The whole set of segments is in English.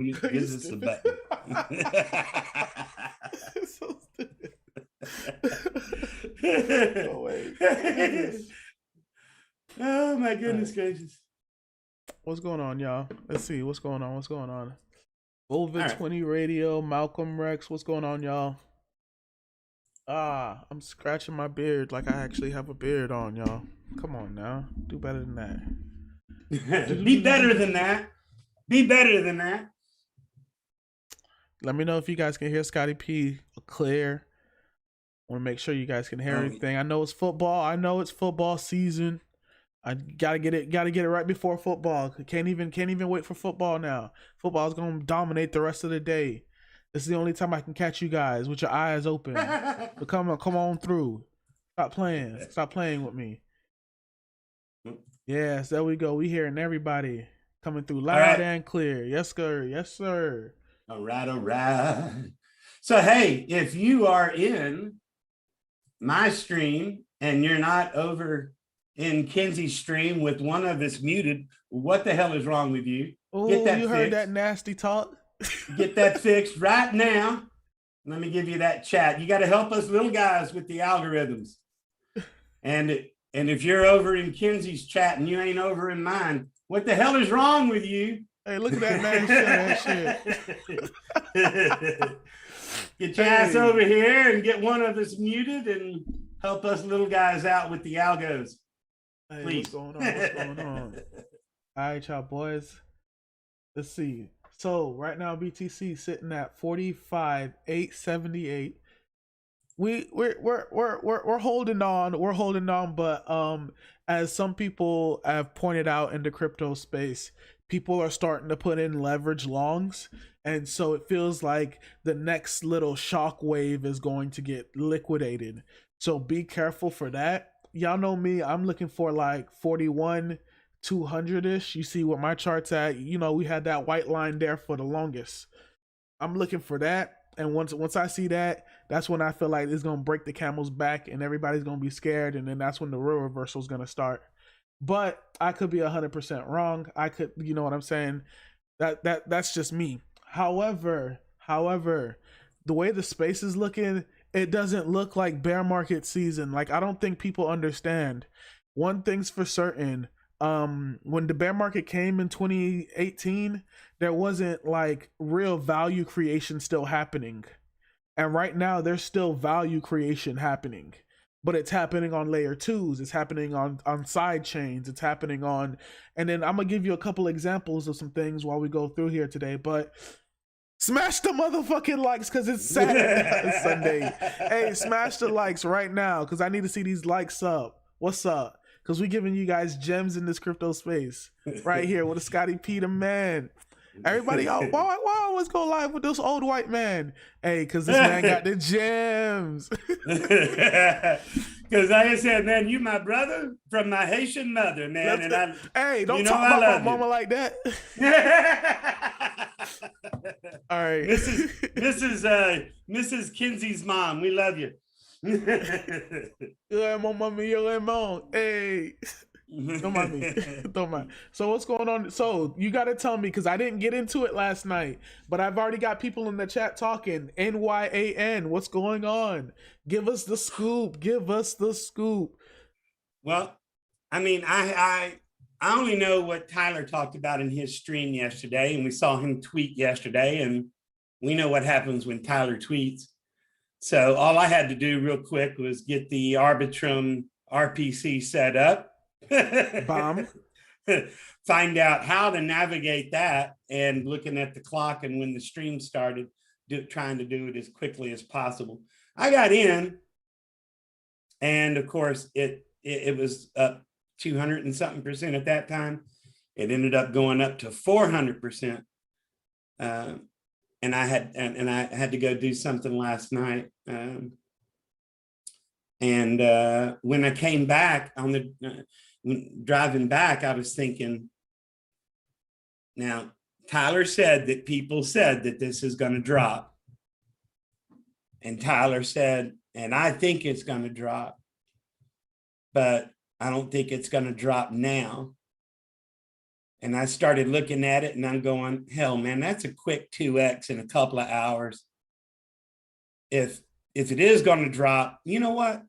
Gives us a button. So stupid. Oh wait, what is this? Oh my All goodness right, gracious. what's going on, y'all? Let's see what's going on. What's going on? Over All right. 20 Radio, Malcolm Rex. What's going on, y'all? I'm scratching my beard like I actually have a beard on, y'all. Come on now, do better than that. Be better than that. Be better than that. Let me know if you guys can hear Scotty P clear. Want to make sure you guys can hear Oh, everything. I know it's football. I know it's football season. I gotta get it. Gotta get it right before football. Can't even wait for football now. Football's gonna dominate the rest of the day. This is the only time I can catch you guys with your eyes open. So come on through. Stop playing. Stop playing with me. Yes, there we go. We hearing everybody coming through loud right. and clear. Yes, sir. Yes, sir. All right, all right. So hey, if you are in my stream and you're not over in Kenzie's stream with one of us muted, what the hell is wrong with you? Oh, you heard that nasty talk? Get that fixed right now. Let me give you that chat. You got to help us little guys with the algorithms. And if you're over in Kenzie's chat and you ain't over in mine, what the hell is wrong with you? Hey, look at that man that shit. Get your ass over here and get one of us muted and help us little guys out with the algos. Hey, please. What's going on? What's going on? All right, y'all boys. Let's see. So right now BTC sitting at 45,878. We're holding on. We're holding on, but as some people have pointed out in the crypto space, people are starting to put in leverage longs, and so it feels like the next little shock wave is going to get liquidated. So be careful for that. Y'all know me, I'm looking for like 41 200ish. You see what my chart's at. You know, we had that white line there for the longest. I'm looking for that, and once I see that, that's when I feel like it's gonna break the camel's back and everybody's gonna be scared, and then that's when the real reversal is gonna start. But I could be 100% wrong. I could, you know what I'm saying? That's just me. However, the way the space is looking, it doesn't look like bear market season. Like, I don't think people understand. One thing's for certain. When the bear market came in 2018, there wasn't like real value creation still happening. And right now there's still value creation happening. But it's happening on layer twos, it's happening on side chains, it's happening on, and then I'm gonna give you a couple examples of some things while we go through here today. But smash the motherfucking likes because it's Saturday, Sunday. Hey, smash the likes right now because I need to see these likes up. What's up? Because we're giving you guys gems in this crypto space right here with a Scotty P the man. Everybody, why always go live with this old white man? Hey, because this man got the gems. Because like I said, man, you my brother from my Haitian mother, man. And hey, don't talk about my mama like that. All right, Mrs. Kenzie's mom, we love you. Hey. Don't mind me. Don't mind. So what's going on? So you got to tell me, because I didn't get into it last night, but I've already got people in the chat talking. NYAN, what's going on? Give us the scoop. Give us the scoop. Well, I mean, I only know what Tyler talked about in his stream yesterday, and we saw him tweet yesterday, and we know what happens when Tyler tweets. So all I had to do real quick was get the Arbitrum RPC set up. Bomb. Find out how to navigate that, and looking at the clock and when the stream started, trying to do it as quickly as possible. I got in, and of course it was up 200 and something percent at that time. It ended up going up to 400%. And I had to go do something last night. And when I came back on the driving back, I was thinking, now Tyler said that people said that this is going to drop, and Tyler said, and I think it's going to drop, but I don't think it's going to drop now. And I started looking at it and I'm going, hell, man, that's a quick 2x in a couple of hours. If it is going to drop, you know what?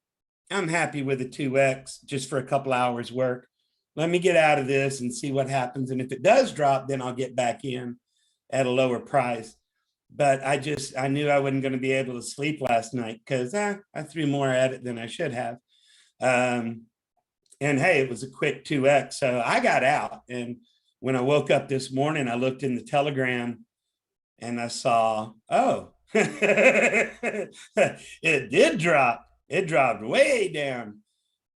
I'm happy with a 2x just for a couple hours work. Let me get out of this and see what happens. And if it does drop, then I'll get back in at a lower price. But I knew I wasn't going to be able to sleep last night because I threw more at it than I should have. And hey, it was a quick 2x. So I got out. And when I woke up this morning, I looked in the Telegram and I saw, oh, it did drop. It dropped way down.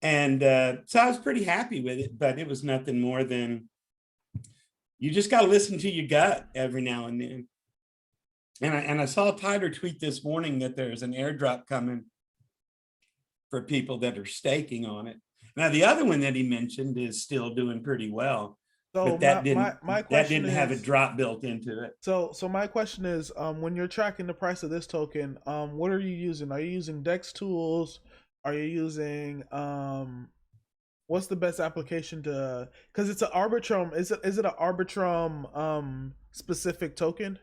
And so I was pretty happy with it, but it was nothing more than you just got to listen to your gut every now and then. And I saw Tyler tweet this morning that there's an airdrop coming for people that are staking on it. Now, the other one that he mentioned is still doing pretty well. So but that my question didn't have a drop built into it. So my question is, when you're tracking the price of this token, what are you using? Are you using DEX tools? Are you using what's the best application to? Because it's an Arbitrum. Is it an Arbitrum specific token?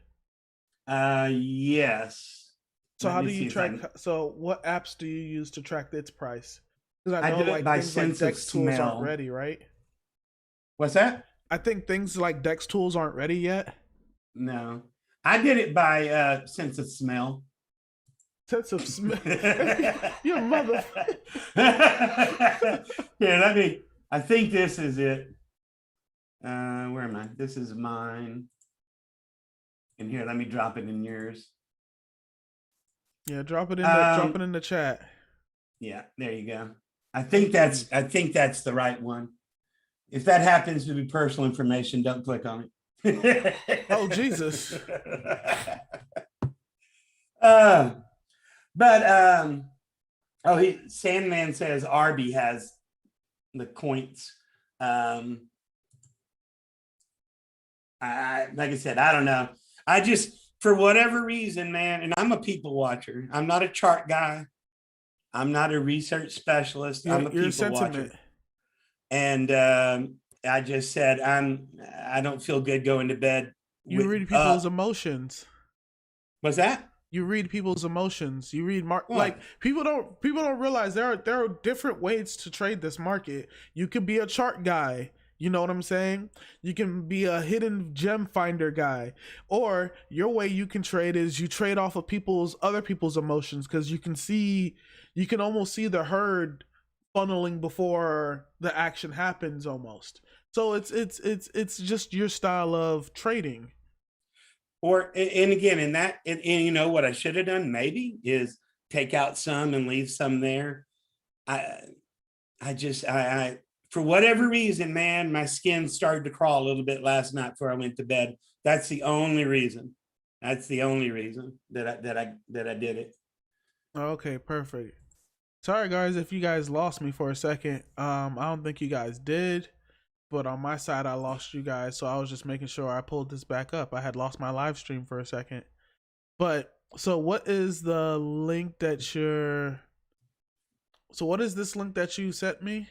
Yes. So how do you track? So what apps do you use to track its price? Because I know do it by things like sense of DEX tools smell. aren't ready, right? What's that? I think things like DEX tools aren't ready yet. No, I did it by sense of smell. Sense of smell. Your mother. Here, I think this is it. Where am I? This is mine. And here, let me drop it in yours. Yeah, drop it in the chat. Yeah, there you go. I think that's the right one. If that happens to be personal information, don't click on it. Oh, Jesus. Sandman says Arby has the coins. Like I said, I don't know. I just, for whatever reason, man, and I'm a people watcher. I'm not a chart guy. I'm not a research specialist. I'm a people watcher. And I just said, I don't feel good going to bed. You read people's emotions. What's that? You read people's emotions. You read like people don't realize there are different ways to trade this market. You could be a chart guy. You know what I'm saying? You can be a hidden gem finder guy, or your way you can trade is you trade off of other people's emotions, because you can almost see the herd funneling before the action happens almost. So it's just your style of trading. And again, and you know what I should have done maybe is take out some and leave some there. I for whatever reason, man, my skin started to crawl a little bit last night before I went to bed. That's the only reason. That's the only reason that I did it. Okay, perfect. Sorry guys if you guys lost me for a second. I don't think you guys did, but on my side I lost you guys, so I was just making sure I pulled this back up. I had lost my live stream for a second. But so what is the link that what is this link that you sent me?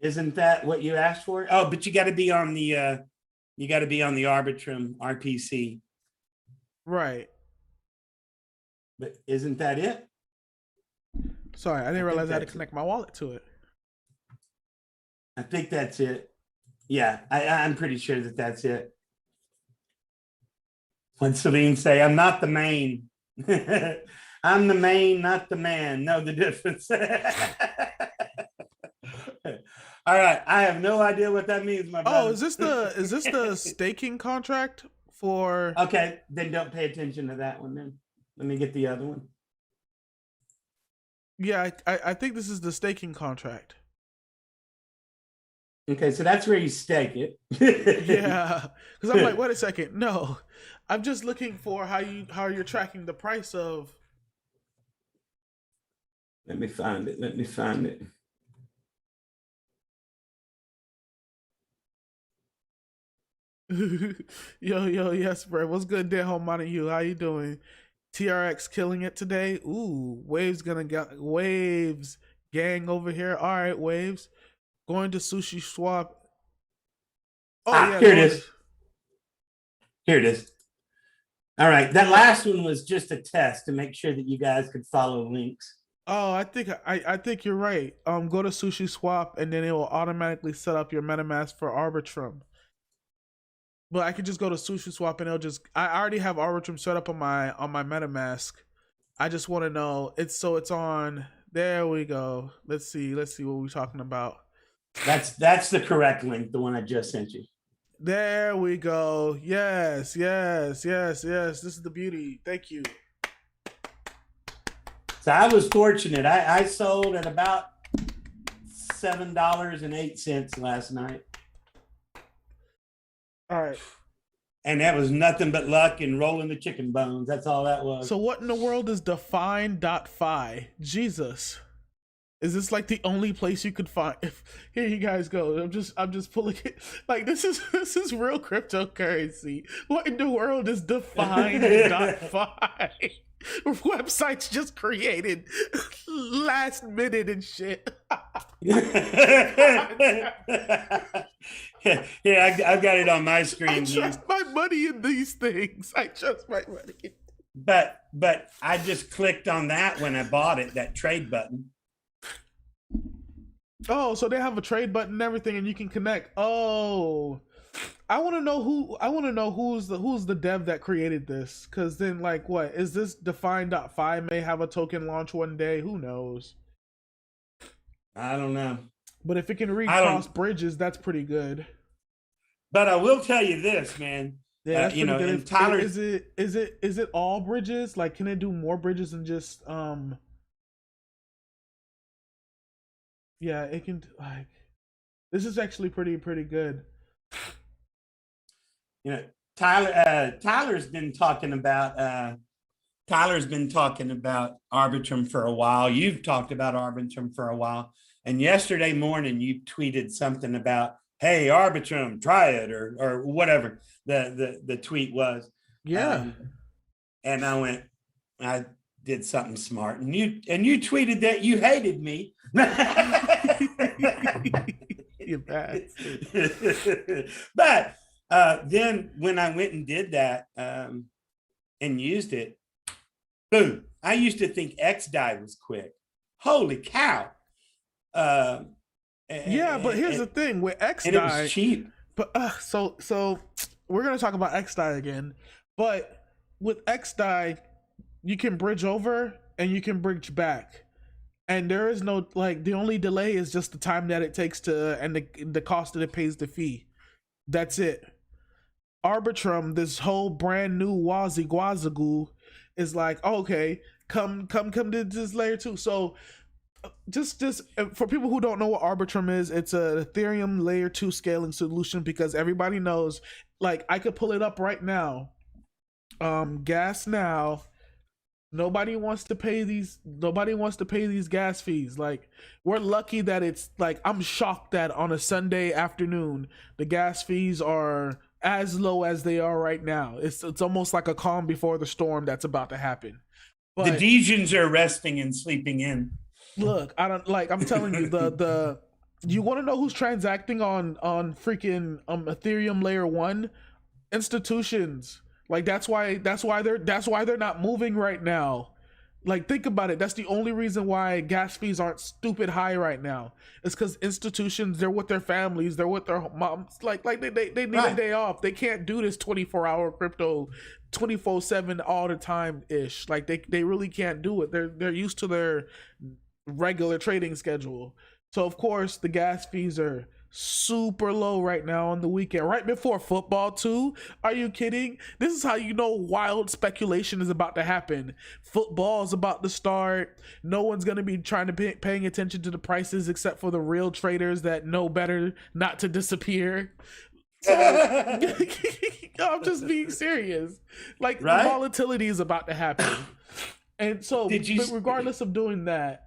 Isn't that what you asked for? Oh, but you got to be on the Arbitrum RPC. Right. But isn't that it? Sorry, I didn't realize I had to connect my wallet to it. I think that's it. Yeah, I'm pretty sure that's it. When Celine say, I'm not the main. I'm the main, not the man. Know the difference. All right, I have no idea what that means, my brother. Oh, is this the staking contract for? Okay, then don't pay attention to that one. Then let me get the other one. Yeah, I think this is the staking contract. Okay, so that's where you stake it. Yeah, because I'm like, wait a second, no, I'm just looking for how you're tracking the price of. Let me find it. Yo, yes, bro. What's good, dear home money? How you doing? TRX killing it today. Ooh, Waves Waves gang over here. All right, Waves going to Sushi Swap. Oh yeah, Here it go ahead. is. Here it is. All right. That last one was just a test to make sure that you guys could follow links. Oh, I think you're right. Go to Sushi Swap and then it will automatically set up your MetaMask for Arbitrum. But I could just go to Sushi Swap and it'll just. I already have Arbitrum set up on my MetaMask. I just want to know it's on. There we go. Let's see what we're talking about. That's the correct link, the one I just sent you. There we go. Yes. This is the beauty. Thank you. So I was fortunate. I sold at about $7.08 last night. All right. And that was nothing but luck and rolling the chicken bones. That's all that was. So what in the world is define.fi? Jesus. Is this like the only place you could find? Here you guys go. I'm just pulling it. Like this is real cryptocurrency. What in the world is define.fi? Websites just created last minute and shit. I've got it on my screen. I trust my money in these things. I trust my money. But I just clicked on that when I bought it, that trade button. Oh, so they have a trade button and everything, and you can connect. Oh, I want to know who's the dev that created this, because then like what is this define.fi may have a token launch one day, who knows. I don't know, but if it can read cross bridges, that's pretty good. But I will tell you this, man. Yeah, that's pretty good. Tyler, is it all bridges? Like, can it do more bridges than just yeah, it can. Like, this is actually pretty good. You know, Tyler's been talking about Arbitrum for a while. You've talked about Arbitrum for a while, and yesterday morning you tweeted something about, "Hey, Arbitrum, try it," or whatever the tweet was. Yeah, and I did something smart, and you tweeted that you hated me. You bad. But then when I went and did that and used it, boom! I used to think XDAI was quick. Holy cow! Yeah, but here's the thing with XDAI, and it was cheap. But so we're gonna talk about XDAI again, but with XDAI, you can bridge over and you can bridge back. And there is no, like, the only delay is just the time that it takes to, and the cost that it pays the fee. That's it. Arbitrum, this whole brand new wazi guazagoo, is like, okay, come to this layer 2. So just for people who don't know what Arbitrum is, it's a Ethereum layer 2 scaling solution, because everybody knows, like, I could pull it up right now. Gas now. Nobody wants to pay these gas fees. Like, we're lucky that it's like, I'm shocked that on a Sunday afternoon the gas fees are as low as they are right now. It's almost like a calm before the storm that's about to happen. But the Dejans are resting and sleeping in. Look, I don't, like, I'm telling you, the you want to know who's transacting on freaking Ethereum layer 1? Institutions. Like, that's why they're not moving right now. Like, think about it. That's the only reason why gas fees aren't stupid high right now. It's because institutions, they're with their families, they're with their moms. Like they need a day off. They can't do this 24-hour crypto, 24/7 all the time ish. Like, they really can't do it. They're used to their regular trading schedule. So of course the gas fees are super low right now on the weekend, right before football too. Are you kidding? This is how you know wild speculation is about to happen. Football is about to start. No one's going to be trying to paying attention to the prices except for the real traders that know better not to disappear. So, I'm just being serious. Like, right? The volatility is about to happen. And so, but regardless of doing that,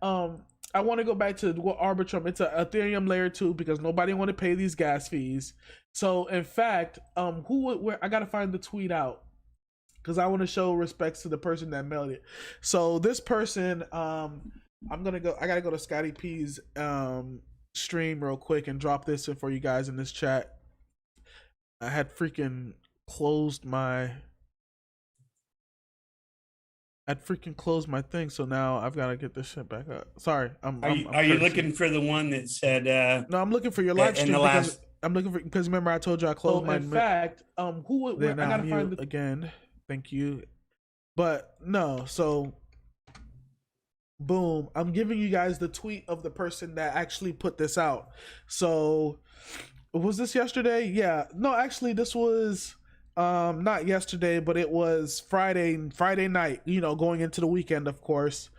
I want to go back to what Arbitrum. It's a Ethereum layer 2 because nobody want to pay these gas fees. So in fact, I gotta find the tweet out because I want to show respects to the person that mailed it. So this person, I gotta go to Scotty P's stream real quick and drop this in for you guys in this chat. I had freaking closed my I'd freaking closed my thing, so now I've got to get this shit back up. Sorry, I'm Are you cursing. looking for the one that said No, I'm looking for your live in the stream because last? I'm looking for because remember I told you I closed my. In fact, Where then I I'll gotta find mute the. again. Thank you, but no. So boom, I'm giving you guys the tweet of the person that actually put this out. So was this yesterday? Yeah. No, actually this was not yesterday, but it was Friday night, going into the weekend, of course.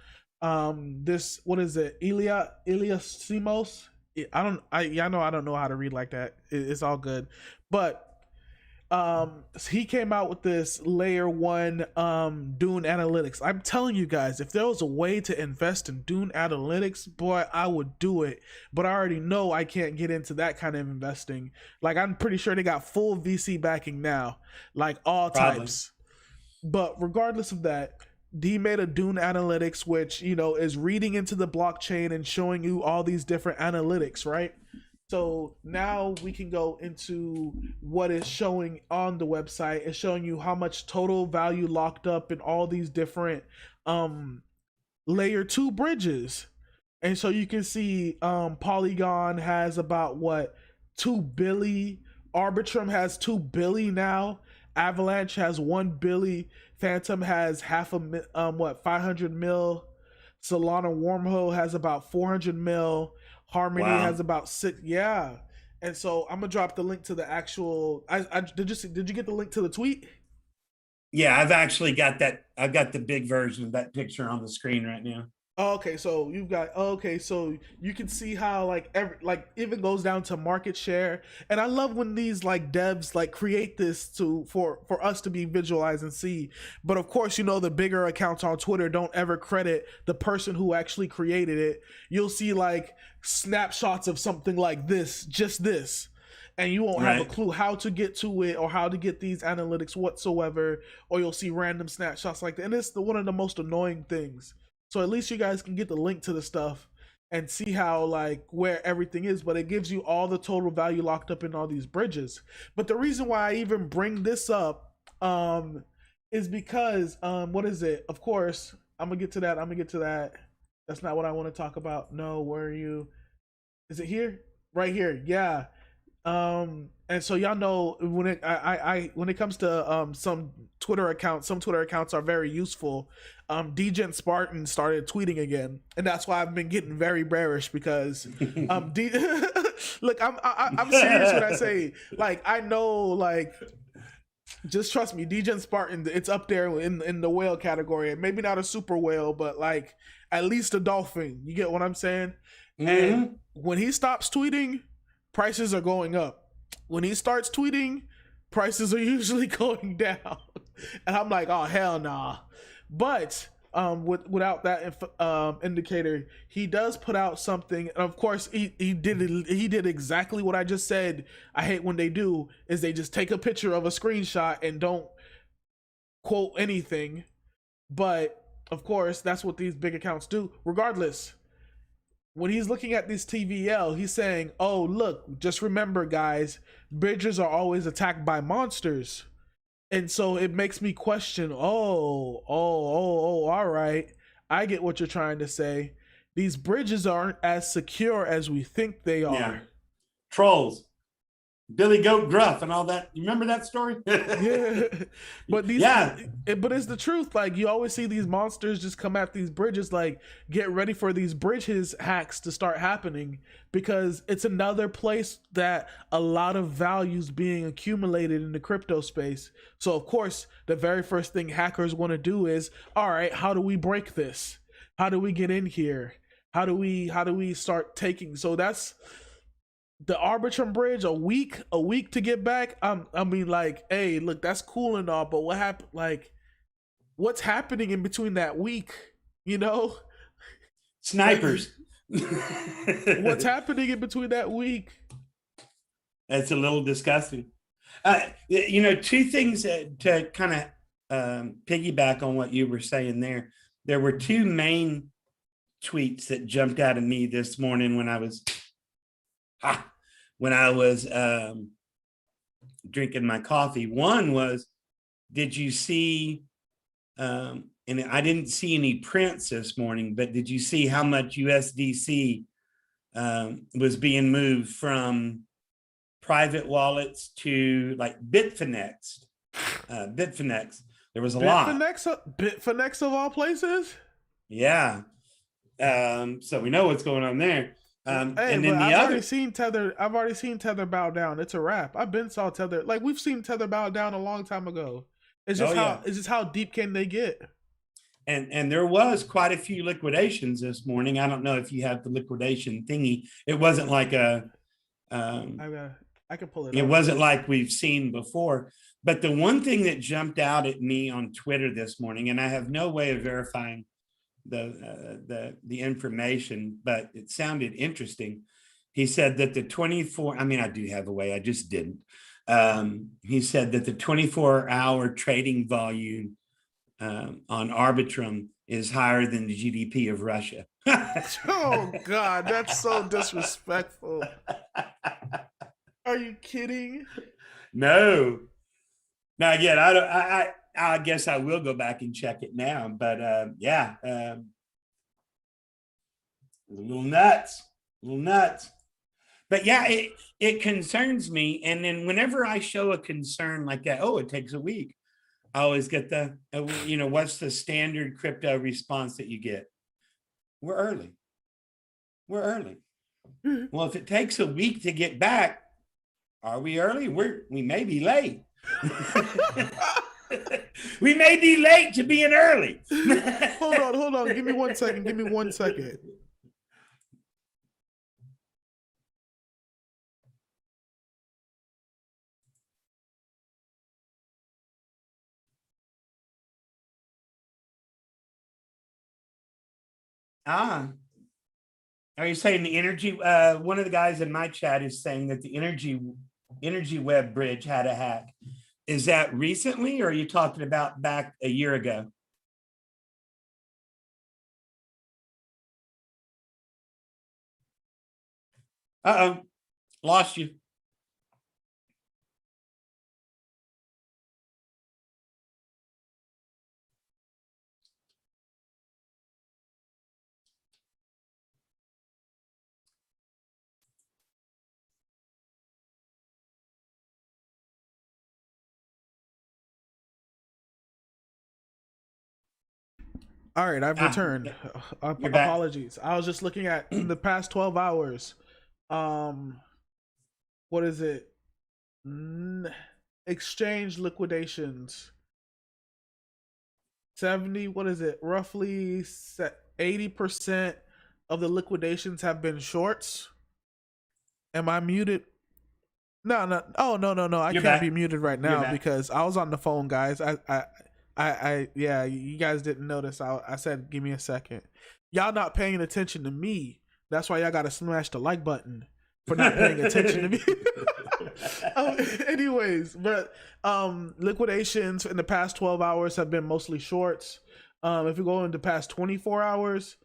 This, what is it? Simos? I know I don't know how to read like that. It's all good. But he came out with this layer 1 Dune analytics. I'm telling you guys, if there was a way to invest in Dune analytics, boy, I would do it. But I already know I can't get into that kind of investing. Like, I'm pretty sure they got full VC backing now, like all types. But regardless of that, he made a Dune analytics, which is reading into the blockchain and showing you all these different analytics, right? So now we can go into what is showing on the website. It's showing you how much total value locked up in all these different layer 2 bridges. And so you can see Polygon has about 2 billion. Arbitrum has 2 billion now. Avalanche has 1 billion. Phantom has 500 mil. Solana Wormhole has about 400 mil. Harmony has about 6. Yeah. And so I'm gonna drop the link to the actual. Did you get the link to the tweet? Yeah, I've actually got that. I've got the big version of that picture on the screen right now. Okay, so you've got so you can see how even goes down to market share, and I love when these devs create this for us to be visualized and see. But of course, the bigger accounts on Twitter don't ever credit the person who actually created it. You'll see snapshots of something like this, just this, and you won't have a clue how to get to it or how to get these analytics whatsoever, or you'll see random snapshots like that, and it's one of the most annoying things. So at least you guys can get the link to the stuff and see how where everything is, but it gives you all the total value locked up in all these bridges. But the reason why I even bring this up is because what is it? Of course, I'm gonna get to that. That's not what I want to talk about. No, where are you? Is it here? Right here. Yeah. And so y'all know when it comes to some Twitter accounts are very useful. Degen Spartan started tweeting again, and that's why I've been getting very bearish because look, I'm serious when I say I know just trust me, Degen Spartan, it's up there in the whale category, maybe not a super whale, but at least a dolphin. You get what I'm saying? Mm-hmm. And when he stops tweeting, prices are going up. When he starts tweeting, prices are usually going down. And I'm like, oh, hell nah. But without that indicator, he does put out something. And of course, he did exactly what I just said. I hate when they do, is they just take a picture of a screenshot and don't quote anything. But of course, that's what these big accounts do. Regardless, when he's looking at this TVL, he's saying, oh, look, just remember, guys, bridges are always attacked by monsters. And so it makes me question, all right. I get what you're trying to say. These bridges aren't as secure as we think they are. Yeah. Trolls. Billy Goat Gruff and all that. You remember that story? Yeah. But but it's the truth. You always see these monsters just come at these bridges. Get ready for these bridges hacks to start happening, because it's another place that a lot of value's being accumulated in the crypto space. So of course, the very first thing hackers want to do is, all right, how do we break this? How do we get in here? How do we start taking? So that's the Arbitrum bridge, a week to get back. Hey, look, that's cool and all, but what happened? What's happening in between that week? Snipers. What's happening in between that week? That's a little disgusting. Two things to kind of piggyback on what you were saying there. There were two main tweets that jumped out at me this morning when I was drinking my coffee. One was, did you see, and I didn't see any prints this morning, but did you see how much USDC was being moved from private wallets to like Bitfinex? There was a lot. Bitfinex of all places. Yeah. So we know what's going on there. Hey, And but then I've already seen Tether bow down. It's a wrap. I've been saw Tether. Like, we've seen Tether bow down a long time ago. It's just it's just how deep can they get? And there was quite a few liquidations this morning. I don't know if you have the liquidation thingy. It wasn't like a I can pull it. It wasn't like we've seen before. But the one thing that jumped out at me on Twitter this morning, and I have no way of verifying the information, but it sounded interesting. He said that the 24, I mean, I do have a way, I just didn't. He said that the 24-hour trading volume on Arbitrum is higher than the GDP of Russia. Oh God, that's so disrespectful. Are you kidding? No. Now again, I guess I will go back and check it now, but yeah, a little nuts. But yeah, it concerns me. And then whenever I show a concern like that, oh, it takes a week, I always get the, what's the standard crypto response that you get? We're early. Well, if it takes a week to get back, are we early? We may be late. We may be late to being early. Hold on. Give me 1 second. Are you saying the energy? One of the guys in my chat is saying that the energy web bridge had a hack. Is that recently, or are you talking about back a year ago? Uh-oh, lost you. All right, I've returned. Apologies. I was just looking at in the past 12 hours. What is it? Exchange liquidations. 70, what is it? Roughly 80% of the liquidations have been shorts. Am I muted? No. Oh, no. I can't be muted right now because I was on the phone, guys. Yeah, you guys didn't notice. I said, give me a second. Y'all not paying attention to me. That's why y'all got to smash the like button for not paying attention to me. Anyways, but liquidations in the past 12 hours have been mostly shorts. If you go into past 24 hours,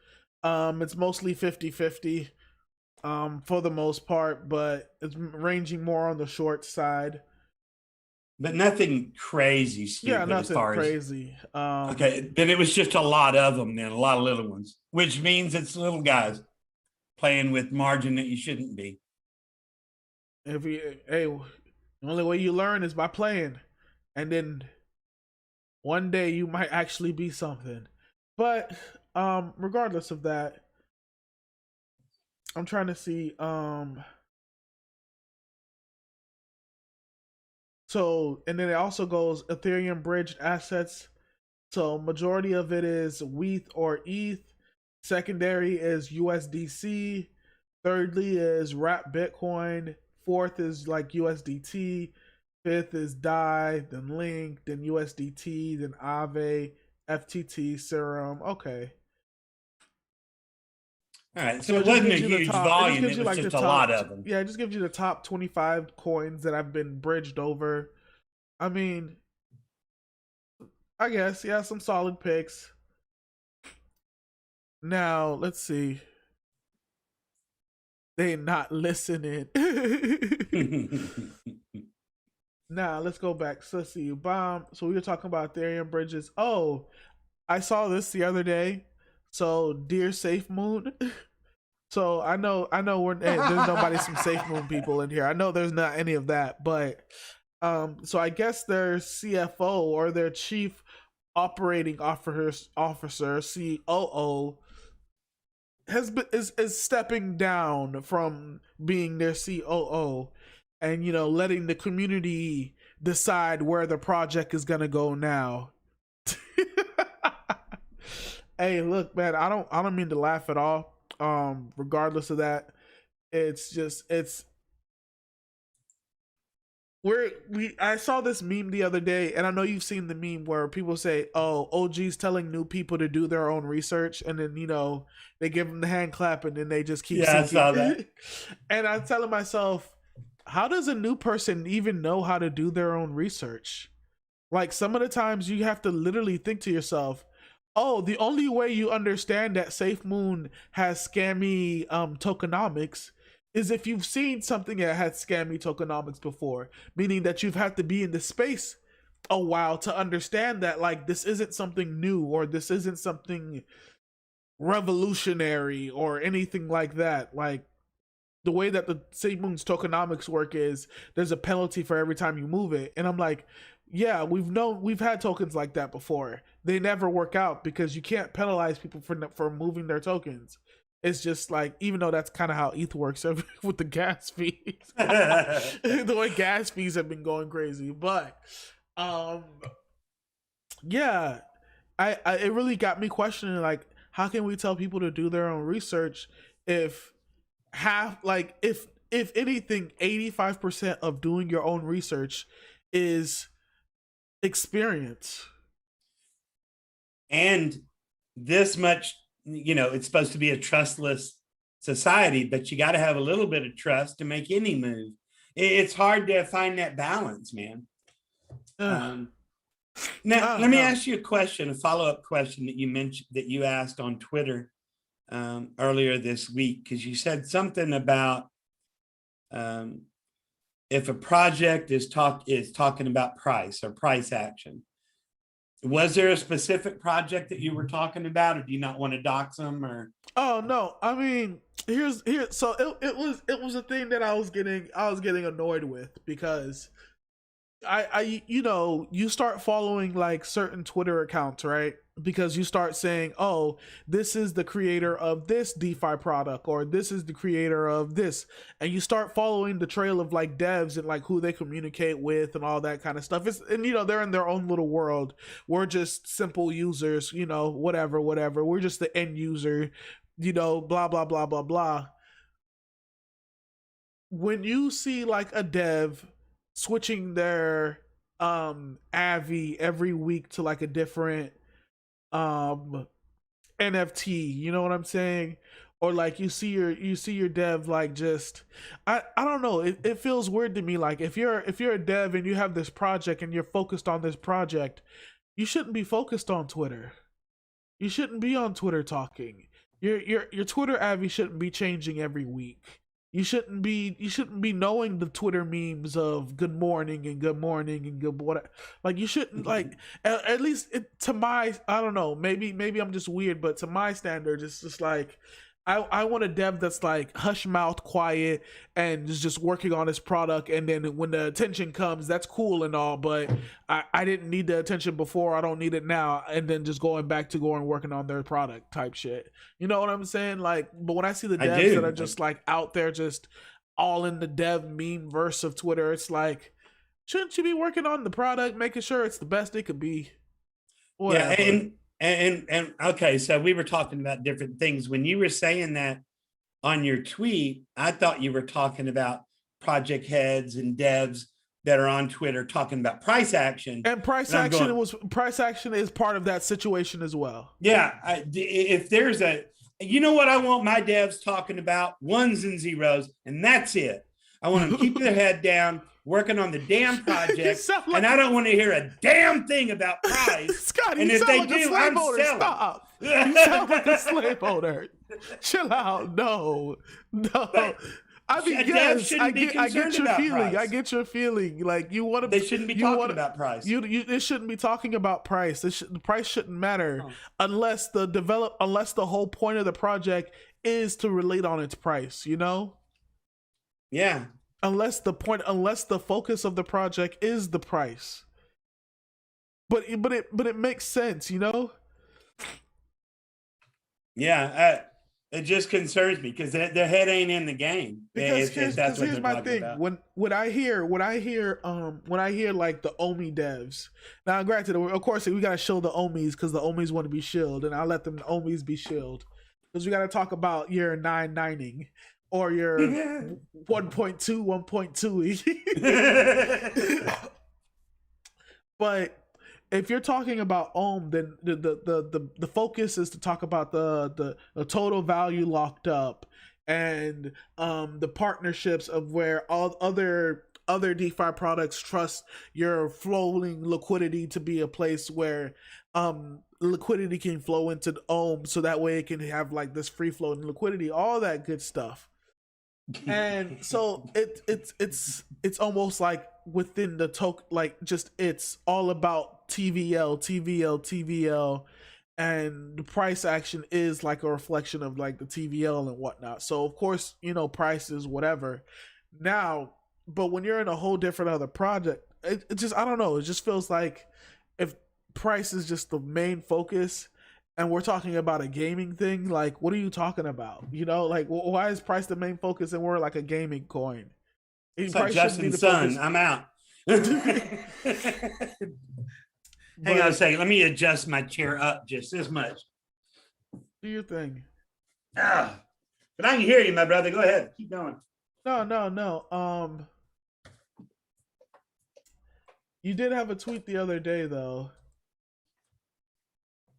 it's mostly 50-50 for the most part, but it's ranging more on the short side. But nothing crazy stupid. Yeah, nothing crazy. Okay, then it was just a lot of them then, a lot of little ones, which means it's little guys playing with margin that you shouldn't be. The only way you learn is by playing, and then one day you might actually be something. But regardless of that, I'm trying to see. So, and then it also goes Ethereum bridged assets. So majority of it is WETH or ETH. Secondary is USDC. Thirdly is wrap Bitcoin. Fourth is like USDT. Fifth is DAI, then Link, then USDT, then Aave, FTT, Serum. Okay. All right, so it wasn't a huge volume. It was just a lot of them. Yeah, it just gives you the top 25 coins that have been bridged over. I mean, I guess, yeah, some solid picks. Now, let's see. They not listening. Now let's go back. So let's see. Bomb. So we were talking about Ethereum bridges. Oh, I saw this the other day. So dear Safe Moon. So I know there's nobody some Safe Moon people in here. I know there's not any of that, but so I guess their CFO or their chief operating officer COO is stepping down from being their COO, and letting the community decide where the project is gonna go now. Hey, look, man, I don't mean to laugh at all. Regardless of that, it's I saw this meme the other day, and I know you've seen the meme where people say, "Oh, OG's telling new people to do their own research," and then they give them the hand clap, and then they just keep Yeah, I sinking. saw that. And I'm telling myself, how does a new person even know how to do their own research? Like, some of the times you have to literally think to yourself, oh, the only way you understand that Safe Moon has scammy tokenomics is if you've seen something that had scammy tokenomics before, meaning that you've had to be in the space a while to understand that, like, this isn't something new, or this isn't something revolutionary or anything like that. Like, the way that the Safe Moon's tokenomics work is there's a penalty for every time you move it. And I'm like, yeah, we've had tokens like that before. They never work out because you can't penalize people for moving their tokens. It's just like, even though that's kind of how ETH works with the gas fees, the way gas fees have been going crazy. But yeah, I it really got me questioning, like, how can we tell people to do their own research if if anything, 85% of doing your own research is experience. And this much, it's supposed to be a trustless society, but you got to have a little bit of trust to make any move. It's hard to find that balance, man. Now, let me ask you a question, a follow-up question that you mentioned, that you asked on Twitter earlier this week, because you said something about if a project is talking about price or price action. Was there a specific project that you were talking about, or do you not want to dox them? Or oh no, I mean, so it was a thing that I was getting annoyed with, because I you start following like certain Twitter accounts, right? Because you start saying, oh, this is the creator of this DeFi product, or this is the creator of this, and you start following the trail of like devs and like who they communicate with and all that kind of stuff. And they're in their own little world. We're just simple users, whatever. We're just the end user, blah blah blah blah blah. When you see like a dev switching their Avi every week to like a different NFT, you know what I'm saying? Or like you see your dev like just I don't know, it feels weird to me. Like, if you're a dev and you have this project and you're focused on this project, you shouldn't be focused on Twitter. You shouldn't be on Twitter talking. Your Twitter Avi shouldn't be changing every week. You shouldn't be knowing the Twitter memes of good morning and good what. Like, you shouldn't, like, at least to my, I don't know, maybe I'm just weird, but to my standards, it's just like, I want a dev that's like hush mouth, quiet, and is just working on his product. And then when the attention comes, that's cool and all, but I didn't need the attention before. I don't need it now. And then just going back to working on their product type shit. You know what I'm saying? Like, but when I see the devs that are just like out there, just all in the dev meme verse of Twitter, it's like, shouldn't you be working on the product, making sure it's the best it could be? Whatever. Yeah, and okay, so we were talking about different things. When you were saying that on your tweet, I thought you were talking about project heads and devs that are on Twitter talking about price action. And price action is part of that situation as well. Yeah, if there's what I want my devs talking about, ones and zeros, and that's it. I want them to keep their head down, working on the damn project, and I don't want to hear a damn thing about price. Scott, and if they do, I'm selling. Stop. You sound like a slave owner. Chill out. No. I mean, A dev yes, shouldn't be I get concerned your about feeling. I price. get your feeling. Like you want They to, shouldn't be you talking want about price. it shouldn't be talking about price. The price shouldn't matter Oh. unless unless the whole point of the project is to relate on its price. You know, Yeah. unless the focus of the project is the price. But it makes sense. You know. Yeah. It just concerns me because their head ain't in the game. Because If that's what here's they're my talking thing. about. When I hear like the Omi devs. Now granted, of course we gotta shield the Omis because the Omis want to be shielded, and I'll let them Omis be shielded. Because we gotta talk about your 9-9ing or your 1.2, 1.2. But if you're talking about Ohm, then the focus is to talk about the total value locked up and the partnerships of where all other DeFi products trust your flowing liquidity to be a place where liquidity can flow into Ohm, so that way it can have like this free flowing liquidity, all that good stuff. And so it's almost like within the token, like just it's all about TVL, and the price action is like a reflection of like the TVL and whatnot. So of course, you know, price is whatever now. But when you're in a whole different other project, it just, I don't know, it just feels like if price is just the main focus and we're talking about a gaming thing, like what are you talking about? You know, like why is price the main focus and we're like a gaming coin? It's like Price shouldn't be Justin's the son. focus. I'm out. Hang on a But second. Let me adjust my chair up just this much. do your thing. Ah, but I can hear you, my brother. Go ahead. Keep going. No. You did have a tweet the other day though.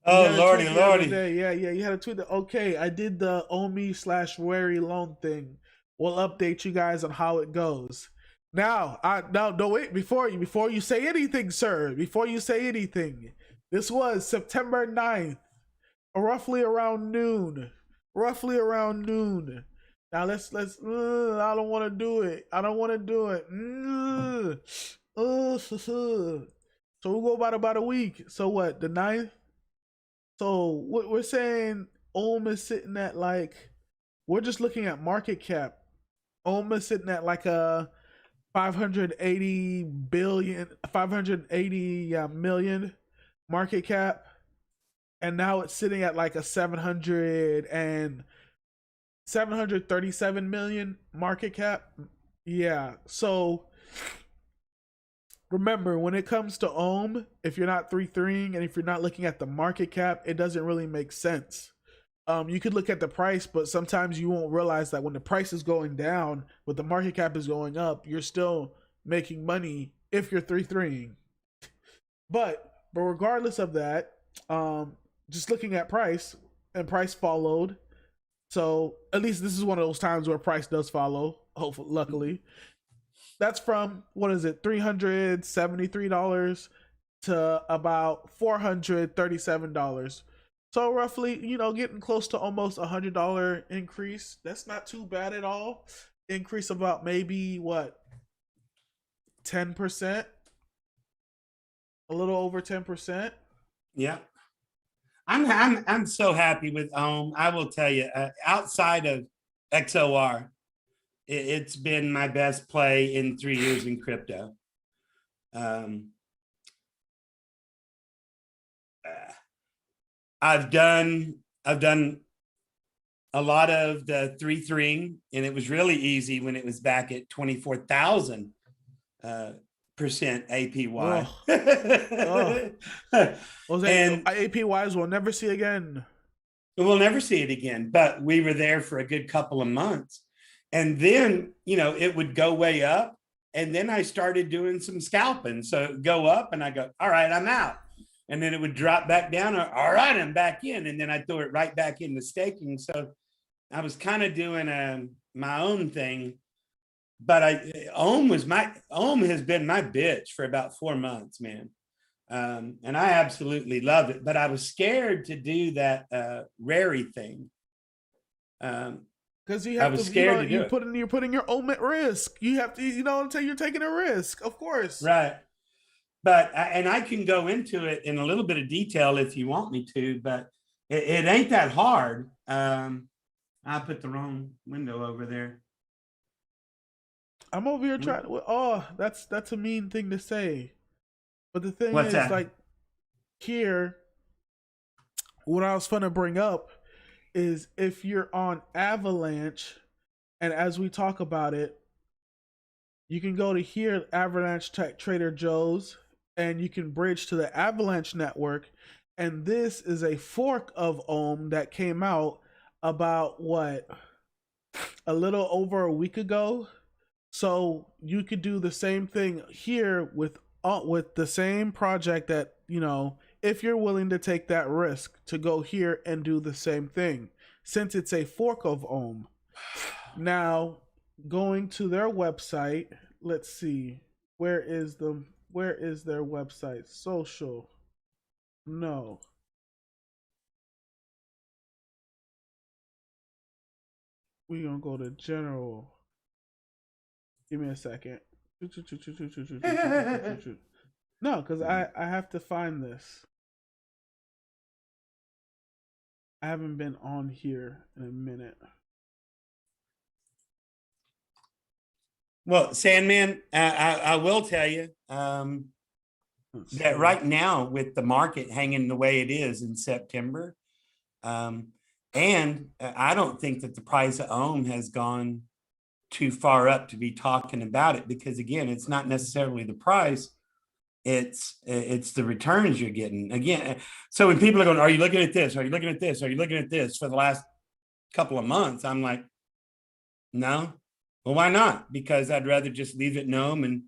You Oh, had a Lordy, tweet the other Lordy. day. Yeah. You had a tweet that, okay, I did the Omi/Wary loan thing. We'll update you guys on how it goes. Now, no wait, before you say anything, sir, before you say anything. This was September 9th, roughly around noon. Roughly around noon. Now let's I don't want to do it. I don't want to do it. So we'll go about a week. So what, the 9th? So what we're saying, Ohm is sitting at like, we're just looking at market cap. Ohm is sitting at like a 580 million market cap, and now it's sitting at like a 737 million market cap. Yeah. So remember, when it comes to Ohm, if you're not 3-3ing and if you're not looking at the market cap, it doesn't really make sense. You could look at the price, but sometimes you won't realize that when the price is going down, but the market cap is going up, you're still making money if you're 3-3ing. But regardless of that, just looking at price, and price followed. So at least this is one of those times where price does follow. Hopefully, luckily, that's from, what is it, $373 to about $437. So roughly, you know, getting close to almost $100 increase. That's not too bad at all. Increase about maybe what, 10%, a little over 10%. Yeah. I'm so happy with Ohm. I will tell you, outside of XOR, it's been my best play in 3 years in crypto. I've done a lot of the 3-3ing, and it was really easy when it was back at 24,000% APY. Oh. Those And APYs we'll never see again. we'll never see it again. But we were there for a good couple of months. And then, you know, it would go way up. And then I started doing some scalping. So it would go up and I go, all right, I'm out. And then it would drop back down. All right, I'm back in. And then I throw it right back into staking. So I was kind of doing my own thing. But Ohm has been my bitch for about 4 months, man. And I absolutely love it. But I was scared to do that Rary thing. Because you I have was to, scared to do it. you're putting your own at risk. You have to, until you're taking a risk, of course. Right. But and I can go into it in a little bit of detail if you want me to, but it ain't that hard. I put the wrong window over there. I'm over here trying to. Oh, that's a mean thing to say. But the thing What's is, that? like, here, what I was fun to bring up is if you're on Avalanche, and as we talk about it, you can go to here, Avalanche Trader Joe's, and you can bridge to the Avalanche network. And this is a fork of Ohm that came out about what, a little over a week ago. So you could do the same thing here with the same project that, if you're willing to take that risk to go here and do the same thing, since it's a fork of Ohm. Now, going to their website, let's see, where is their website? Social. No. We're gonna go to general. Give me a second. No, because I have to find this. I haven't been on here in a minute. Well, Sandman, I will tell you that right now, with the market hanging the way it is in September, and I don't think that the price of Ohm has gone too far up to be talking about it, because again, it's not necessarily the price, it's the returns you're getting. Again, so when people are going, are you looking at this, are you looking at this, are you looking at this, for the last couple of months, I'm like, no. Well, why not? Because I'd rather just leave it in Ohm and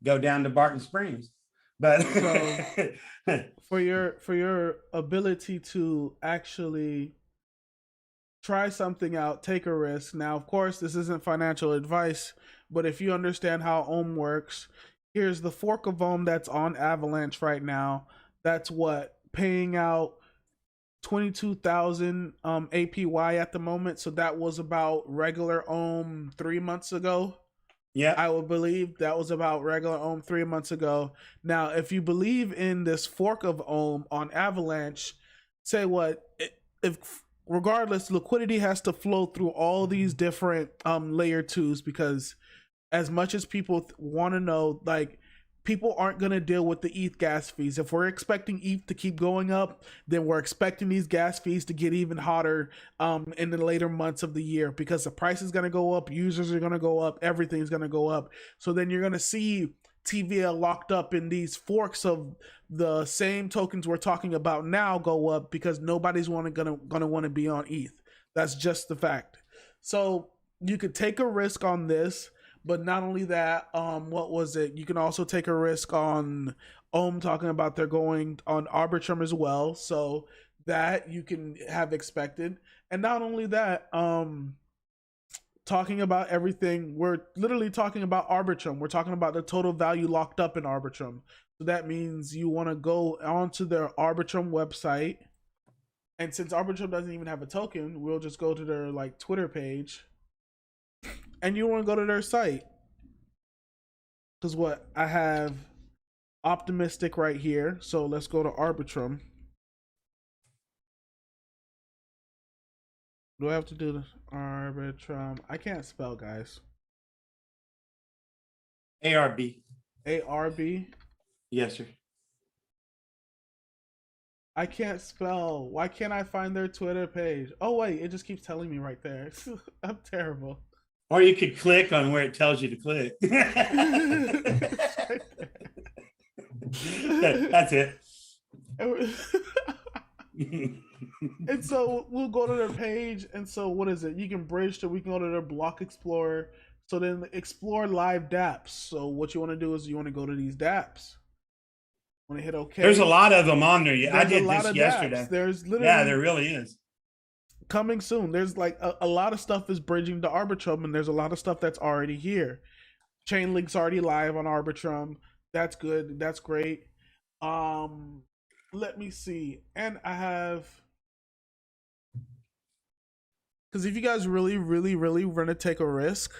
go down to Barton Springs. But So for your ability to actually try something out, take a risk. Now, of course, this isn't financial advice, but if you understand how Ohm works, here's the fork of Ohm that's on Avalanche right now. That's what, paying out 22,000 APY at the moment. So that was about regular Ohm 3 months ago. yeah, I would believe that was about regular Ohm 3 months ago. Now, if you believe in this fork of Ohm on Avalanche, say what, if regardless, liquidity has to flow through all these different layer twos, because as much as people want to know, like, people aren't going to deal with the ETH gas fees. If we're expecting ETH to keep going up, then we're expecting these gas fees to get even hotter in the later months of the year, because the price is going to go up, users are going to go up, everything's going to go up. So then you're going to see TVL locked up in these forks of the same tokens we're talking about now go up, because nobody's gonna want to be on ETH. That's just the fact. So you could take a risk on this. But not only that, what was it? You can also take a risk on Ohm, talking about they're going on Arbitrum as well. So that you can have expected. And not only that, talking about everything, we're literally talking about Arbitrum. We're talking about the total value locked up in Arbitrum. So that means you want to go onto their Arbitrum website. And since Arbitrum doesn't even have a token, we'll just go to their like Twitter page. And you want to go to their site. Because what, I have optimistic right here. So let's go to Arbitrum. Do I have to do the Arbitrum? I can't spell, guys. ARB. ARB. Yes, sir. I can't spell. Why can't I find their Twitter page? Oh wait, it just keeps telling me right there. I'm terrible. Or you could click on where it tells you to click. That's it. And so we'll go to their page, and so what is it? You can bridge to, we can go to their block explorer. So then explore live dApps. So what you want to do is you want to go to these dApps. Want to hit OK. There's a lot of them on there. I did this yesterday. Dapps. There's literally, yeah, there really is. Coming soon. There's like a lot of stuff is bridging to Arbitrum, and there's a lot of stuff that's already here. Chainlink's already live on Arbitrum. That's good. That's great. Let me see. And I have Because if you guys really, really, really want to take a risk,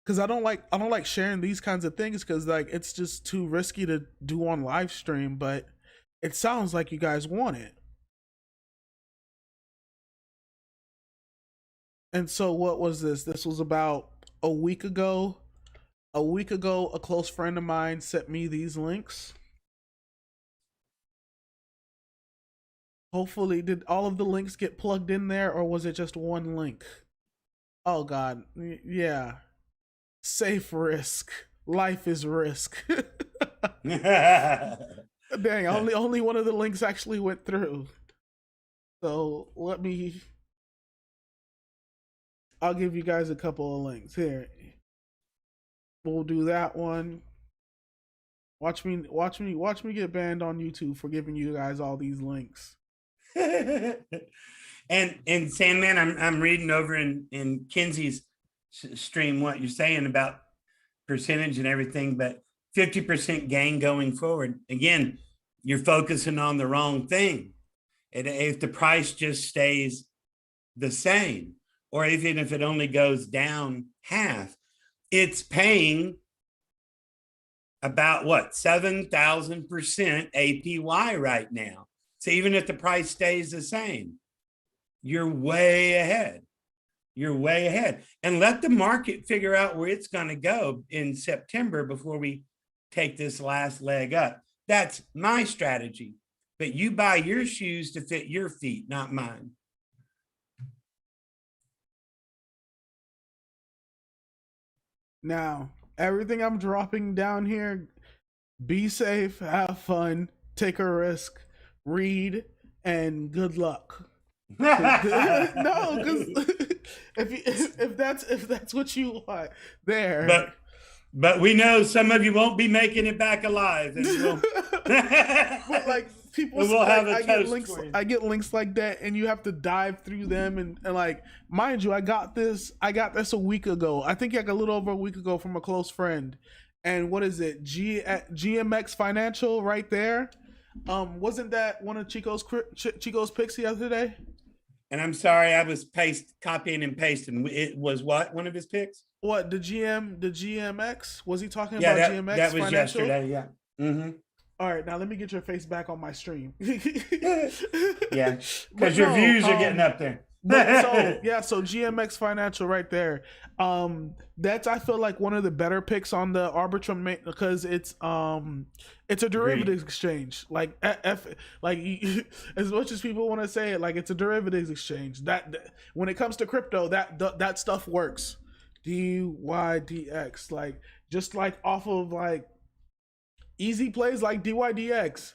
because I don't like sharing these kinds of things because like it's just too risky to do on live stream. But it sounds like you guys want it. And so what was this? This was about a week ago. A week ago, a close friend of mine sent me these links. Hopefully, did all of the links get plugged in there or was it just one link? Oh god. Yeah. Safe risk. Life is risk. Dang, only one of the links actually went through. So I'll give you guys a couple of links here. We'll do that one. Watch me get banned on YouTube for giving you guys all these links. And Sandman, I'm reading over in Kenzie's stream what you're saying about percentage and everything, but 50% gain going forward. Again, you're focusing on the wrong thing. And if the price just stays the same, or even if it only goes down half, it's paying about what, 7,000% APY right now. So even if the price stays the same, you're way ahead. You're way ahead. And let the market figure out where it's going to go in September before we take this last leg up. That's my strategy. But you buy your shoes to fit your feet, not mine. Now, everything I'm dropping down here, be safe, have fun, take a risk, read, and good luck. No, because if that's what you want, there. But we know some of you won't be making it back alive. And we'll but like people, we'll like, have a I get links like that, and you have to dive through them, and like, mind you, I got this a week ago. I think like a little over a week ago from a close friend. And what is it? GMX Financial right there. Wasn't that one of Chico's picks the other day? And I'm sorry, I was copying and pasting. It was what? One of his picks? What, the GMX? Was he talking about GMX? That was Financial? yesterday, yeah. Mm-hmm. All right, now let me get your face back on my stream. Yeah, because your views are getting up there. So GMX Financial right there. That's, I feel like, one of the better picks on the Arbitrum because it's a derivatives exchange. Like as much as people want to say it, like, it's a derivatives exchange. That when it comes to crypto, that stuff works. DYDX, like, just like off of like easy plays like DYDX,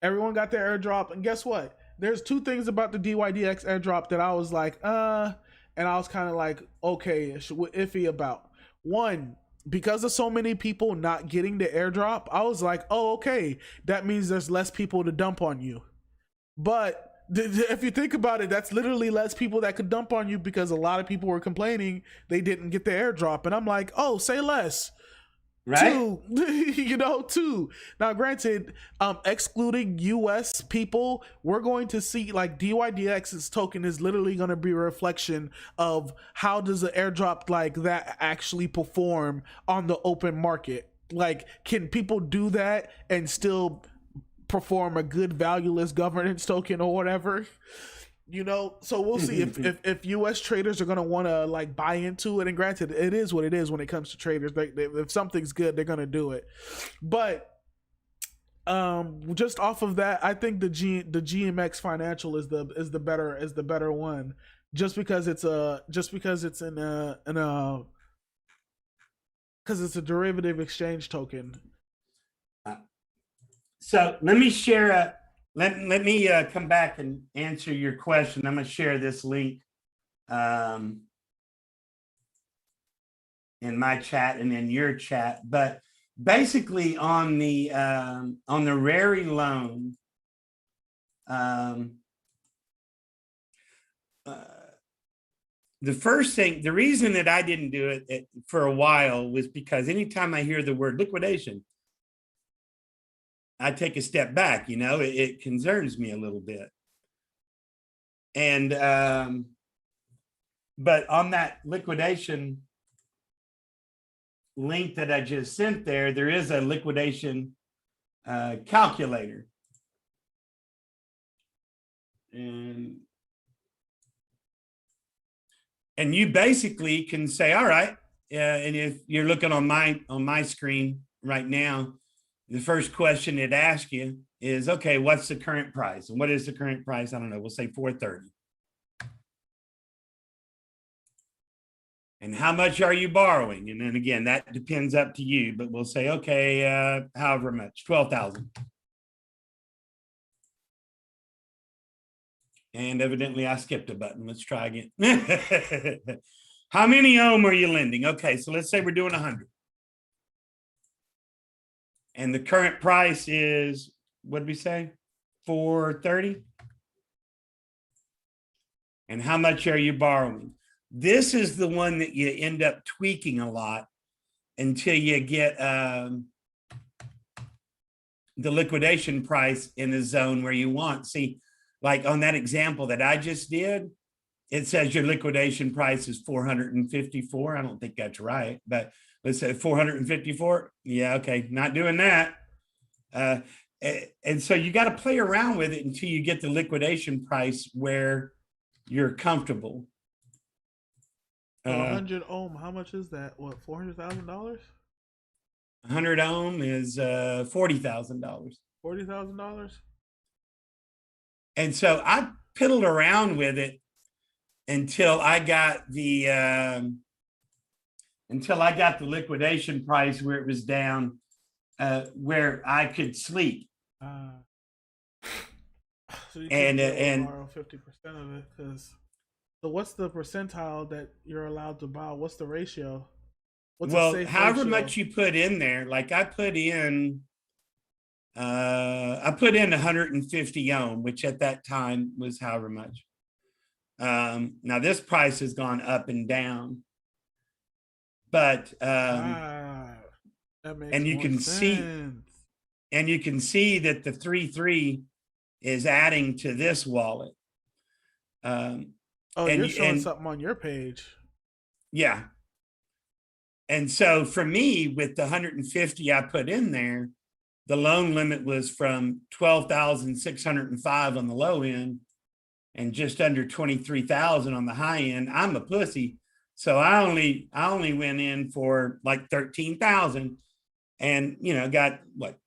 everyone got their airdrop, and guess what? There's two things about the DYDX airdrop that I was like, and I was kind of like, okay, iffy about. One, because of so many people not getting the airdrop, I was like, oh, okay, that means there's less people to dump on you. But if you think about it, that's literally less people that could dump on you because a lot of people were complaining they didn't get the airdrop. And I'm like, oh, say less. Right. Two. Now, granted, excluding US people, we're going to see like DYDX's token is literally going to be a reflection of how does the airdrop like that actually perform on the open market. Like, can people do that and still perform a good valueless governance token or whatever? So we'll see if US traders are going to want to like buy into it. And granted, it is what it is when it comes to traders. If something's good, they're going to do it. But just off of that, I think the GMX Financial is the better one, just because it's a derivative exchange token. So let me share let me come back and answer your question. I'm going to share this link in my chat and in your chat. But basically, on the Rary loan, the first thing, the reason that I didn't do it for a while was because anytime I hear the word liquidation, I take a step back. It concerns me a little bit. And but on that liquidation link that I just sent there is a liquidation calculator. And you basically can say, all right, and if you're looking on my screen right now, the first question it asks you is, okay, what's the current price? And what is the current price? I don't know, we'll say 430. And how much are you borrowing? And then again, that depends up to you, but we'll say, okay, however much, 12,000. And evidently I skipped a button. Let's try again. How many ohm are you lending? Okay, so let's say we're doing 100. And the current price is, what did we say? 430. And how much are you borrowing? This is the one that you end up tweaking a lot until you get the liquidation price in the zone where you want. See, like on that example that I just did, it says your liquidation price is 454. I don't think that's right, but let's say 454. Yeah, okay, not doing that. And so you got to play around with it until you get the liquidation price where you're comfortable. 100 ohm, how much is that? What, $400,000? 100 ohm is $40,000. $40,000. And so I piddled around with it until I got the liquidation price where it was down, where I could sleep. So you and borrow 50% of it, because so what's the percentile that you're allowed to borrow? What's the ratio? What's well, however ratio? Much you put in there, like I put in 150 ohm, which at that time was however much. Now this price has gone up and down, but that makes and you can sense. You can see that the 3.3 is adding to this wallet. You're showing something on your page. Yeah. And so for me, with the 150 I put in there, the loan limit was from 12,605 on the low end and just under 23,000 on the high end. I'm a pussy. So I only went in for like 13,000 and, got what,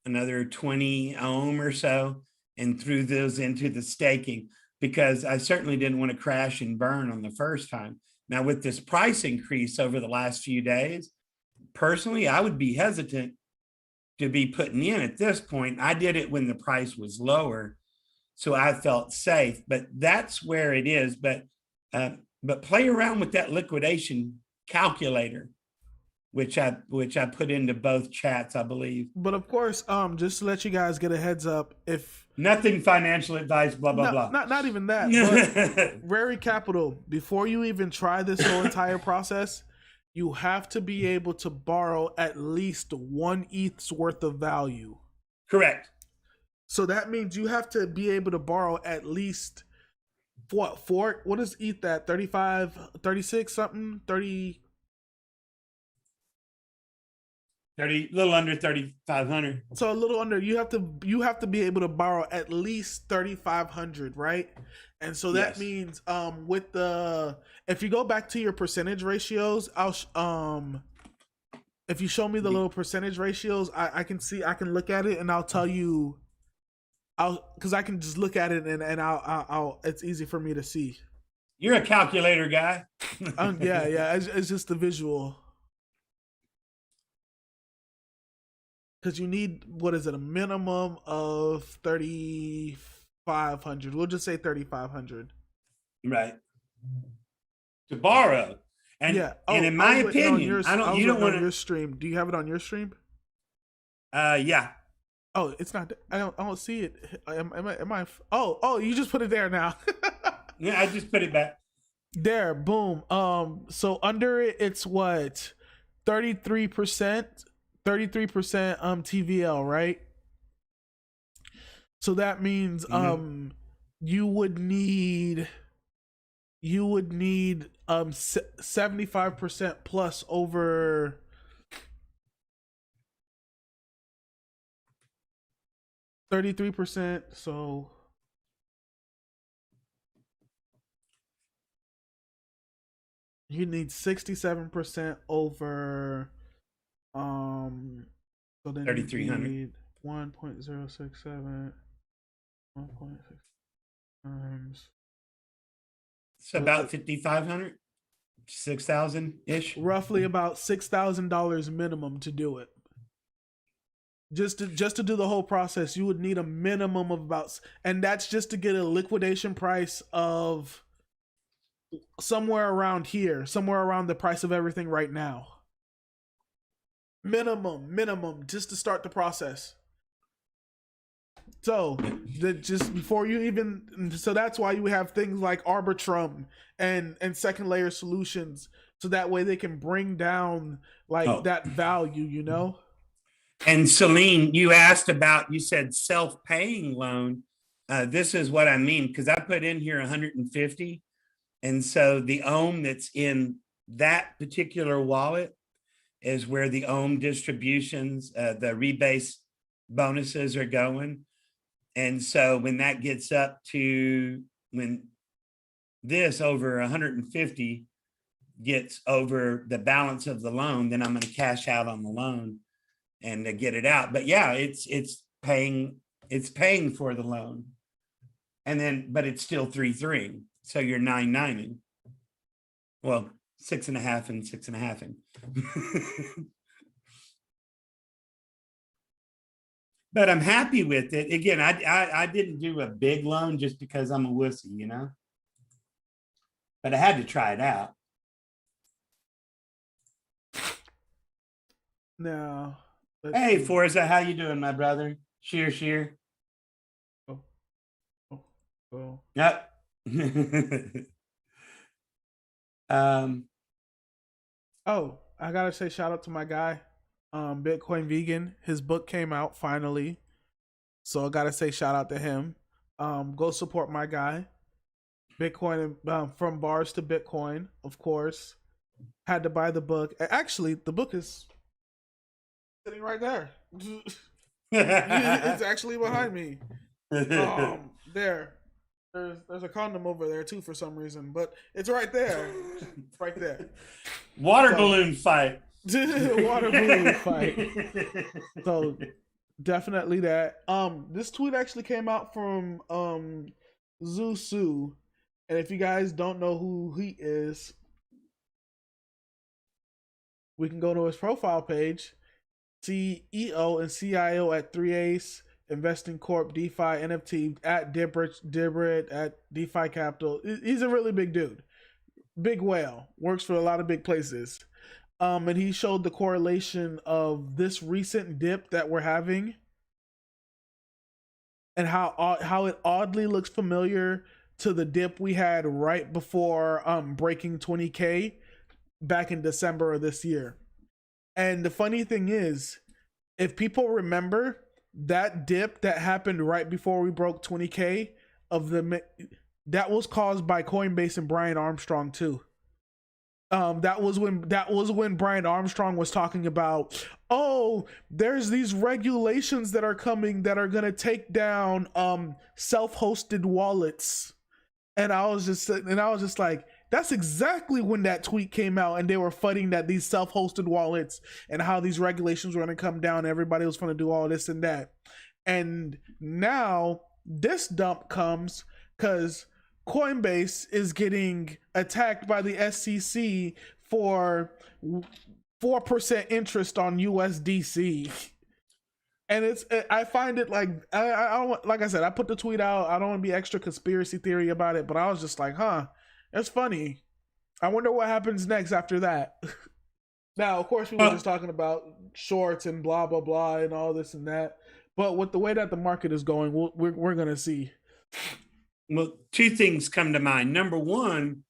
another 20 ohm or so, and threw those into the staking because I certainly didn't want to crash and burn on the first time. Now with this price increase over the last few days, personally, I would be hesitant to be putting in at this point. I did it when the price was lower, so I felt safe, but that's where it is. But play around with that liquidation calculator, which I put into both chats, I believe. But of course, just to let you guys get a heads up, if nothing financial advice, blah blah blah. Not even that. But Rary Capital, before you even try this whole entire process, you have to be able to borrow at least 1 ETH's worth of value. Correct. So that means you have to be able to borrow at least what is ETH at? 35, 36 something, 30. 30, little under 3,500. So a little under. You have to be able to borrow at least 3,500, right? And so that means with the, if you go back to your percentage ratios, if you show me the little percentage ratios, I can look at it and I'll tell you, because I can just look at it and I'll it's easy for me to see. You're a calculator guy. Yeah. It's just the visual. Because you need, what is it, a minimum of 3,500. We'll just say 3,500. Right. To borrow. And yeah. And in my opinion, you don't want your stream. Do you have it on your stream? Yeah. Oh, it's not. I don't see it. Am I? Oh, you just put it there now. Yeah, I just put it back. There, boom. So under it, it's what, 33%. 33% TVL, right? So that means you would need 75% plus over 33%. So you need 67% over so then 3,300. you need 1.067 1.6 times. It's about 5,500, 6,000 ish. Roughly about $6,000 minimum to do it. Just to do the whole process, you would need a minimum of about, and that's just to get a liquidation price of somewhere around here, somewhere around the price of everything right now. Minimum, just to start the process. So that just before you even, so that's why you have things like Arbitrum and second layer solutions, so that way they can bring down like that value, you know. And Celine, you asked about, you said self-paying loan. This is what I mean, because I put in here 150. And so the ohm that's in that particular wallet is where the ohm distributions, the rebase bonuses are going. And so when that gets up to, when this over 150 gets over the balance of the loan, then I'm going to cash out on the loan and to get it out. But yeah, it's paying for the loan. And then, but it's still 3.3. So you're 9.9. Well, 6.5 and 6.5. But I'm happy with it. Again, I didn't do a big loan just because I'm a wussy, you know. But I had to try it out. Now, hey, Forza, how you doing, my brother? Sheer. Oh. Yep. Oh, I gotta say shout out to my guy, Bitcoin Vegan. His book came out finally, so I gotta say shout out to him. Go support my guy, Bitcoin, from bars to Bitcoin, of course. Had to buy the book. Actually, the book is sitting right there. It's actually behind me. There. There's a condom over there too for some reason, but it's right there. It's right there. Water balloon fight. Water balloon fight. So definitely that. This tweet actually came out from Zusu. And if you guys don't know who he is, we can go to his profile page. CEO and CIO at 3Ace Investing Corp, DeFi, NFT, at Dibrit, at DeFi Capital. He's a really big dude. Big whale. Works for a lot of big places. And he showed the correlation of this recent dip that we're having and how it oddly looks familiar to the dip we had right before breaking 20K back in December of this year. And the funny thing is, if people remember, that dip that happened right before we broke 20K that was caused by Coinbase and Brian Armstrong too. That was when Brian Armstrong was talking about, oh, there's these regulations that are coming that are gonna take down self-hosted wallets. And I was just like, that's exactly when that tweet came out, and they were fighting that these self-hosted wallets and how these regulations were going to come down. Everybody was going to do all this and that. And now this dump comes because Coinbase is getting attacked by the SEC for 4% interest on USDC. And I find it like, like I said, I put the tweet out. I don't want to be extra conspiracy theory about it, but I was just like, that's funny. I wonder what happens next after that. Now, of course, we were just talking about shorts and blah, blah, blah, and all this and that. But with the way that the market is going, we're going to see. Well, two things come to mind. Number one,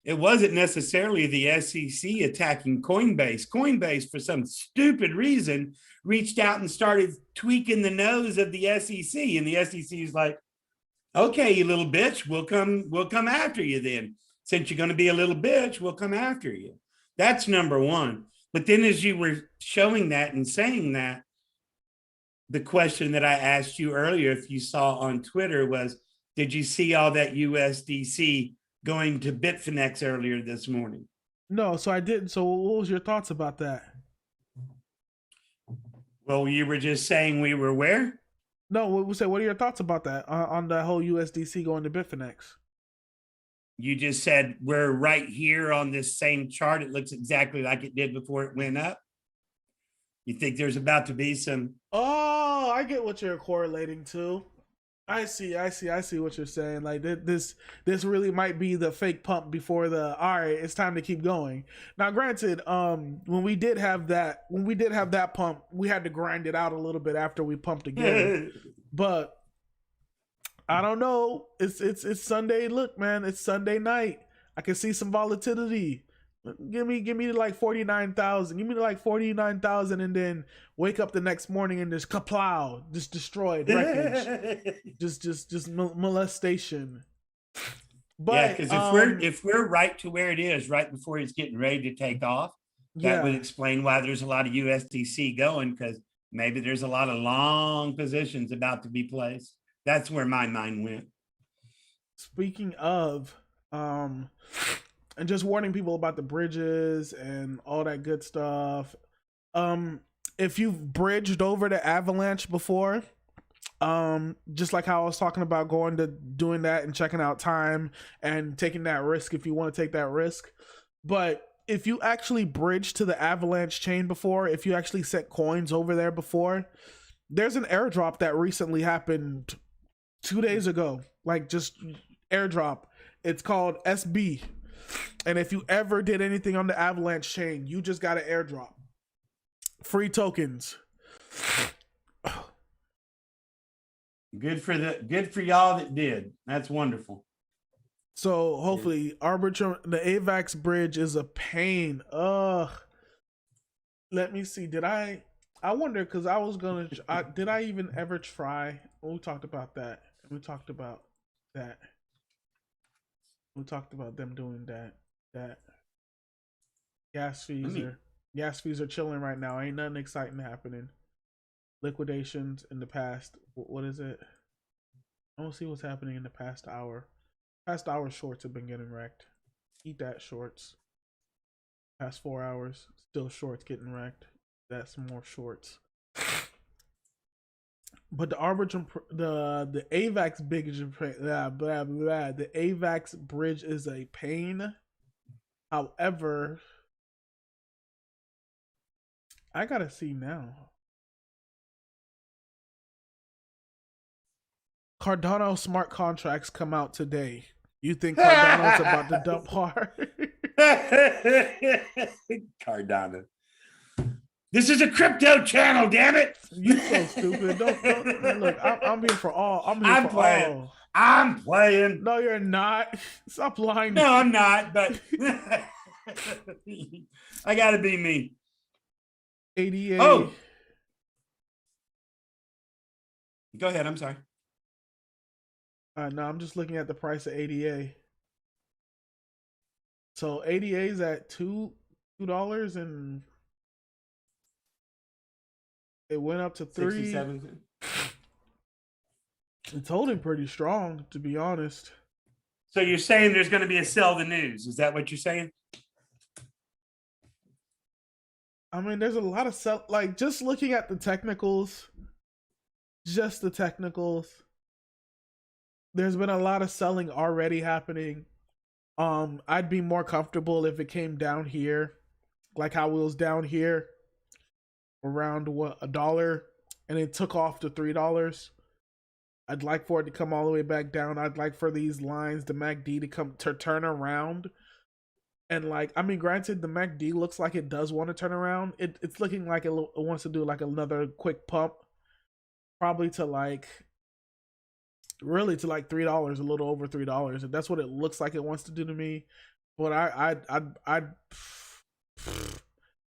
it wasn't necessarily the SEC attacking Coinbase. Coinbase, for some stupid reason, reached out and started tweaking the nose of the SEC, and the SEC is like, "Okay, you little bitch, we'll come after you then. Since you're going to be a little bitch, we'll come after you." That's number one. But then, as you were showing that and saying that, the question that I asked you earlier, if you saw on Twitter, was, did you see all that USDC going to Bitfinex earlier this morning? No, so I didn't. So what was your thoughts about that? Well, you were just saying we were where? No, we said, what are your thoughts about that on the whole USDC going to Bitfinex? You just said we're right here on this same chart. It looks exactly like it did before it went up. You think there's about to be some? Oh, I get what you're correlating to. I see what you're saying. Like this really might be the fake pump before the all right, it's time to keep going. Now, granted, when we did have that pump, we had to grind it out a little bit after we pumped again. But I don't know. It's Sunday. Look, man, it's Sunday night. I can see some volatility. Give me like 49,000. Give me like 49,000, and then wake up the next morning and just kaplow, just destroyed, wreckage, just molestation. But yeah, because if we're right to where it is, right before it's getting ready to take off, that would explain why there's a lot of USDC going, because maybe there's a lot of long positions about to be placed. That's where my mind went. Speaking of, and just warning people about the bridges and all that good stuff. If you've bridged over to Avalanche before, just like how I was talking about doing that and checking out time and taking that risk if you want to take that risk. But if you actually bridged to the Avalanche chain before, if you actually sent coins over there before, there's an airdrop that recently happened 2 days ago. Like, just airdrop. It's called SB. And if you ever did anything on the Avalanche chain, you just got an airdrop. Free tokens. Good for y'all that did. That's wonderful. So hopefully Arbitrum, the AVAX bridge is a pain. Ugh. Let me see. I wonder, because I was gonna did I even ever try? We talked about that. We talked about them doing that. Gas fees are chilling right now. Ain't nothing exciting happening. Liquidations in the past. What is it? I don't see what's happening in the past hour. Past hour shorts have been getting wrecked. Eat that, shorts. Past 4 hours, still shorts getting wrecked. That's more shorts. But the Arbitrum, the AVAX the AVAX bridge is a pain. However, I gotta see now. Cardano smart contracts come out today. You think Cardano's about to dump hard? Cardano. This is a crypto channel, damn it! You so stupid. Don't look. I'm here for all. I'm playing. All. I'm playing. No, you're not. Stop lying. No, I'm not. But I gotta be me. 88. Oh, go ahead. I'm sorry. No, I'm just looking at the price of ADA. So ADA is at $2, and it went up to 3. 67. It's holding pretty strong, to be honest. So you're saying there's going to be a sell the news? Is that what you're saying? I mean, there's a lot of sell. Like, just looking at the technicals, just the technicals. There's been a lot of selling already happening. I'd be more comfortable if it came down here, like how it was down here, around $1, and it took off to $3. I'd like for it to come all the way back down. I'd like for these lines, the MACD, to turn around. And like, I mean, granted, the MACD looks like it does want to turn around. It's looking like it wants to do like another quick pump, probably to like, really to like $3, a little over $3. And that's what it looks like it wants to do to me. but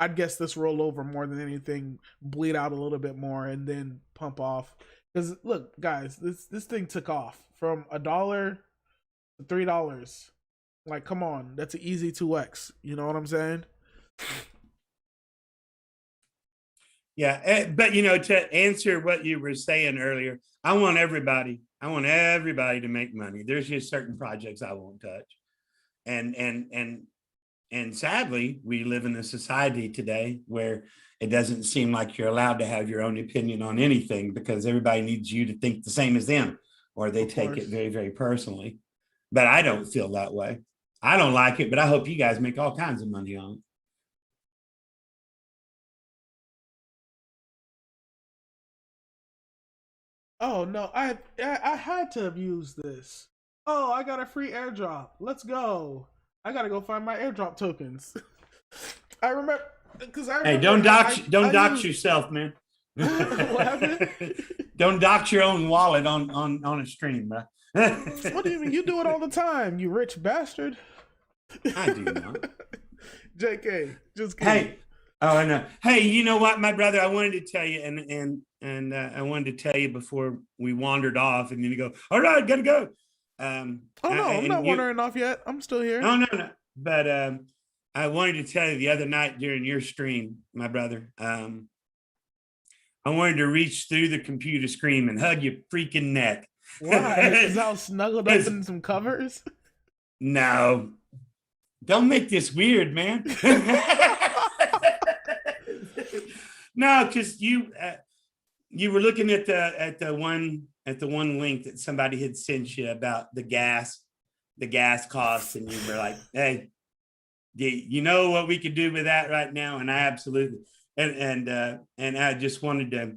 I'd guess this roll over more than anything, bleed out a little bit more, and then pump off. Because look, guys, this thing took off from $1 to $3. Like, come on, that's an easy 2x. You know what I'm saying? Yeah, but you know, to answer what you were saying earlier, I want everybody to make money. There's just certain projects I won't touch. And sadly, we live in a society today where it doesn't seem like you're allowed to have your own opinion on anything because everybody needs you to think the same as them, or they take it very, very personally. But I don't feel that way. I don't like it, but I hope you guys make all kinds of money on it. Oh no, I had to have used this. Oh, I got a free airdrop. Let's go. I gotta go find my airdrop tokens. I remember because I Hey, remember don't dox yourself, man. What happened? Don't dox your own wallet on a stream, bro. What do you mean? You do it all the time, you rich bastard. I do not. JK, just kidding. Hey, oh, I know. Hey, you know what, my brother? I wanted to tell you, and I wanted to tell you before we wandered off, and then you go, all right, gotta go. Oh no, I'm not wandering off yet. I'm still here. No. But I wanted to tell you the other night during your stream, my brother. I wanted to reach through the computer screen and hug your freaking neck. Why? Because I was snuggled up in some covers. No, don't make this weird, man. No, because you were looking at the one link that somebody had sent you about the gas costs, and you were like, "Hey, you know what we could do with that right now?" And I absolutely and I just wanted to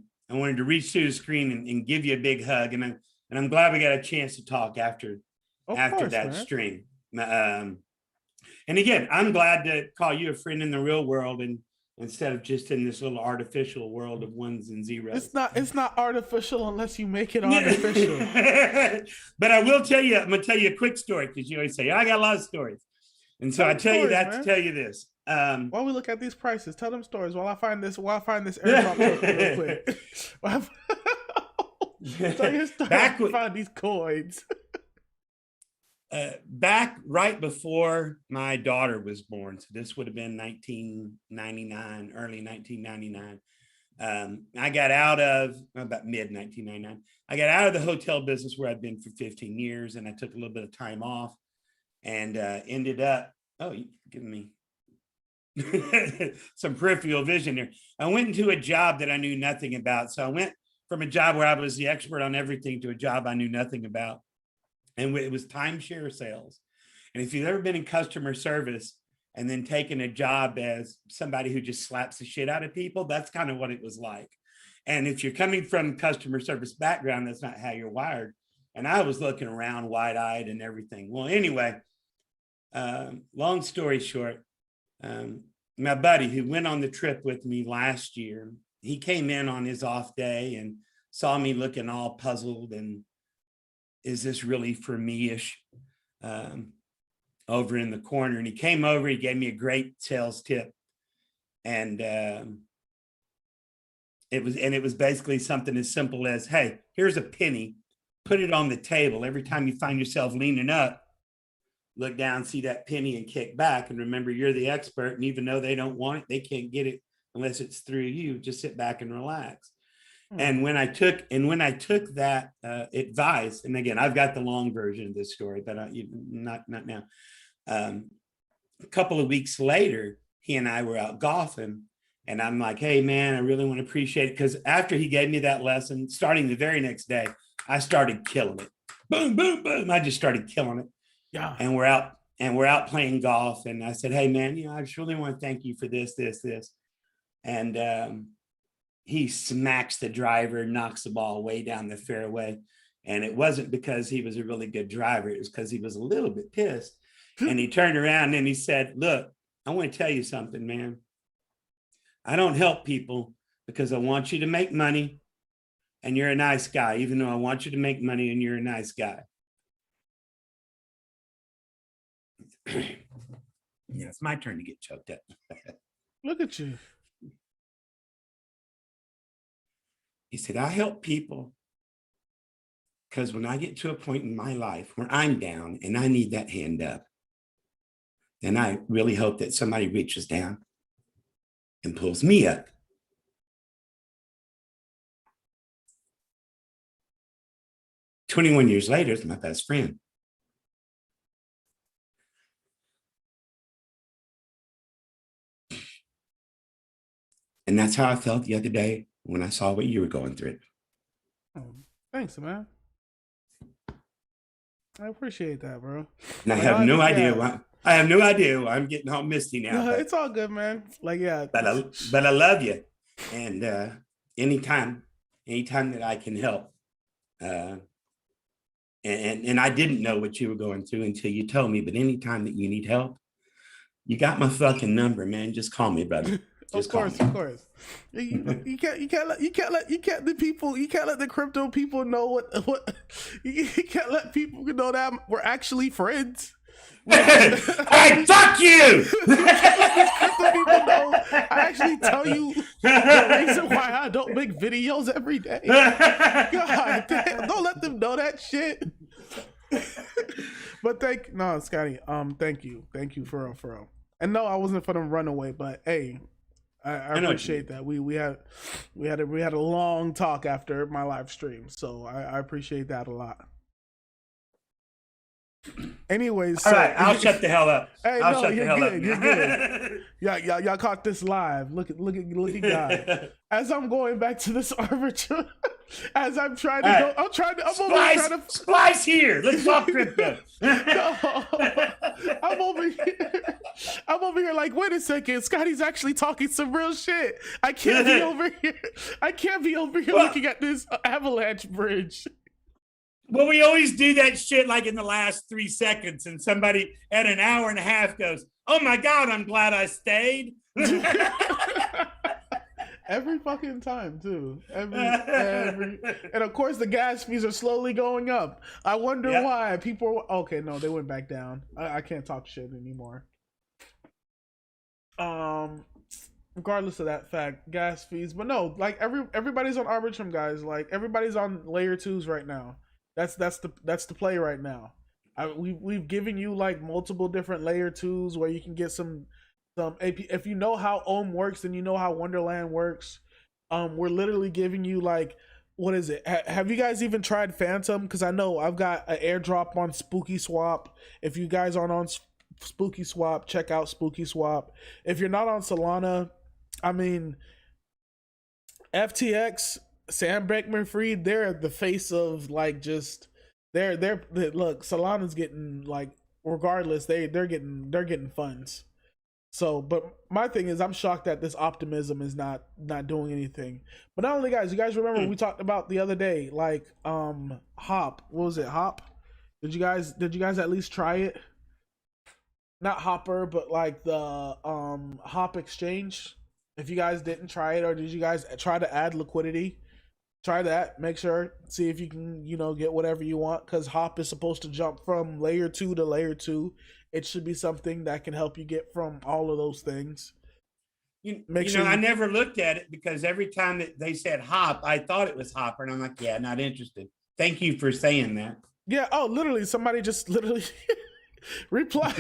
reach through the screen and give you a big hug, and I'm glad we got a chance to talk after that, man. Stream. And again, I'm glad to call you a friend in the real world and instead of just in this little artificial world of ones and zeros. It's not artificial unless you make it artificial. But I will tell you, I'm gonna tell you a quick story because you always say, I got a lot of stories. And so I tell you that to tell you this. While we look at these prices, tell them stories while I find this airdrop real quick. Tell your story. Find these coins. Back right before my daughter was born, so this would have been 1999, early 1999. I got out of about mid 1999. I got out of the hotel business where I'd been for 15 years, and I took a little bit of time off, and ended up. Oh, you're giving me some peripheral vision here. I went into a job that I knew nothing about. So I went from a job where I was the expert on everything to a job I knew nothing about. And it was timeshare sales. And if you've ever been in customer service and then taken a job as somebody who just slaps the shit out of people, that's kind of what it was like. And if you're coming from customer service background, that's not how you're wired. And I was looking around wide-eyed and everything. Well, anyway, long story short, my buddy who went on the trip with me last year, he came in on his off day and saw me looking all puzzled and is this really for me-ish over in the corner. And he came over, he gave me a great sales tip. And it was basically something as simple as, hey, here's a penny, put it on the table. Every time you find yourself leaning up, look down, see that penny and kick back. And remember, you're the expert. And even though they don't want it, they can't get it unless it's through you. Just sit back and relax. And when I took that advice, and again, I've got the long version of this story, but not now. A couple of weeks later, he and I were out golfing, and I'm like, "Hey, man, I really want to appreciate it." Because after he gave me that lesson, starting the very next day, I started killing it. Boom, boom, boom. I just started killing it. Yeah. And we're out playing golf, and I said, "Hey, man, I just really want to thank you for this, and." He smacks the driver, knocks the ball way down the fairway. And it wasn't because he was a really good driver. It was because he was a little bit pissed. And he turned around and he said, "Look, I want to tell you something, man. I don't help people because I want you to make money and you're a nice guy, even though I want you to make money and you're a nice guy." Yeah, it's my turn to get choked up. Look at you. He said, I help people because when I get to a point in my life where I'm down and I need that hand up, then I really hope that somebody reaches down and pulls me up. "21 years later, it's my best friend. And that's how I felt the other day when I saw what you were going through. Oh, thanks, man. I appreciate that, bro. And I Like, have no yeah. idea why. I have no idea why I'm getting all misty now. No, it's all good, man. Like, yeah. But I love you. And anytime that I can help. And I didn't know what you were going through until you told me. But anytime that you need help, you got my fucking number, man. Just call me, brother. Just of course, call me. of course. You can't let the crypto people know what you can't let people know that we're actually friends. Hey, fuck you! Crypto people know I actually tell you the reason why I don't make videos every day. God damn, don't let them know that shit. But Scotty, thank you for real. And no, I wasn't for them run away, but hey, I appreciate that. We had a long talk after my live stream, so I appreciate that a lot. Anyways, all right, I'll shut the hell up. Hey, I'll shut the hell up. You're good. Y'all caught this live. Look at God. As I'm going back to this arbiter, as I'm trying to go, I'm splice here. Let's talk crypto. No, I'm over here like, wait a second, Scotty's actually talking some real shit. I can't be over here looking at this avalanche bridge. Well, we always do that shit like in the last 3 seconds, and somebody at an hour and a half goes, "Oh my God, I'm glad I stayed." Every fucking time, too. Every, and of course the gas fees are slowly going up. I wonder why people. Okay, no, they went back down. I can't talk shit anymore. Regardless of that fact, gas fees, but no, like everybody's on Arbitrum, guys. Like everybody's on layer 2s right now. That's the play right now. We've given you like multiple different layer 2s where you can get some AP. If you know how Ohm works, then you know how Wonderland works. We're literally giving you like, what is it? Have you guys even tried Phantom? Because I know I've got an airdrop on Spooky Swap. If you guys aren't on Spooky Swap, check out Spooky Swap. If you're not on Solana, I mean, FTX, Sam Bankman-Fried, they're the face of like just they're look, Solana's getting like, regardless, they're getting funds. So, but my thing is, I'm shocked that this optimism is not doing anything. But not only, guys, you guys remember we talked about the other day, like Hop. What was it? Hop? Did you guys at least try it? Not Hopper, but like the Hop exchange. If you guys didn't try it, or did you guys try to add liquidity? Try that. Make sure, see if you can, get whatever you want, because Hop is supposed to jump from layer 2 to layer 2. It should be something that can help you get from all of those things. I never looked at it because every time that they said Hop, I thought it was Hopper, and I'm like, yeah, not interested. Thank you for saying that. Yeah. Oh, literally, somebody just literally replied.